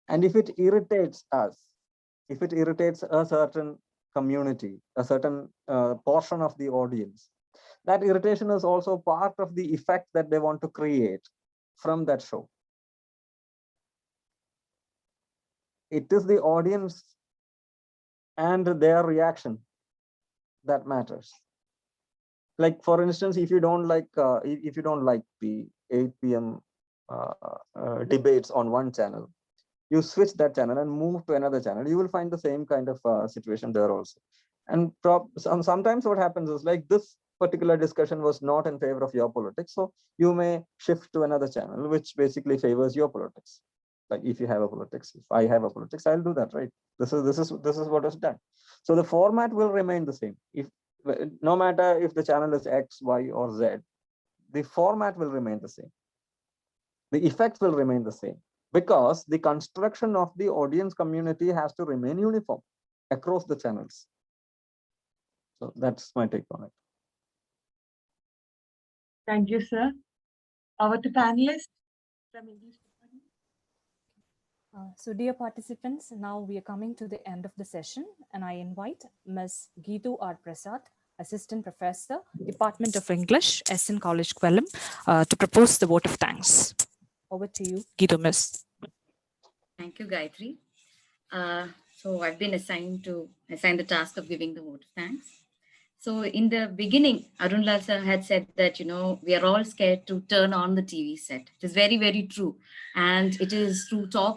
And if it irritates us, if it irritates a certain community, a certain portion of the audience, That irritation is also part of the effect that they want to create from that show. It is the audience and their reaction that matters. Like, for instance, if you don't like the 8 p.m. Debates on one channel, you switch that channel and move to another channel, you will find the same kind of situation there also. And sometimes what happens is, like, this particular discussion was not in favor of your politics, so you may shift to another channel which basically favors your politics. Like, if you have a politics, if I have a politics, I'll do that, right? This is what is done. So the format will remain the same. If no matter if the channel is X, Y, or Z, the format will remain the same. The effect will remain the same, because the construction of the audience community has to remain uniform across the channels. So that's my take on it. Thank you, sir. Our panelists from English department. So dear participants, now we are coming to the end of the session, and I invite Ms. Geetu R. Prasad, Assistant Professor, Department of English, SN College, Quellam, to propose the vote of thanks. Over to you, Geetu, Miss. Thank you, Gayatri. So I've been assigned the task of giving the vote of thanks. So in the beginning, Arunlal sir had said that, we are all scared to turn on the TV set. It is very, very true. And it is through talks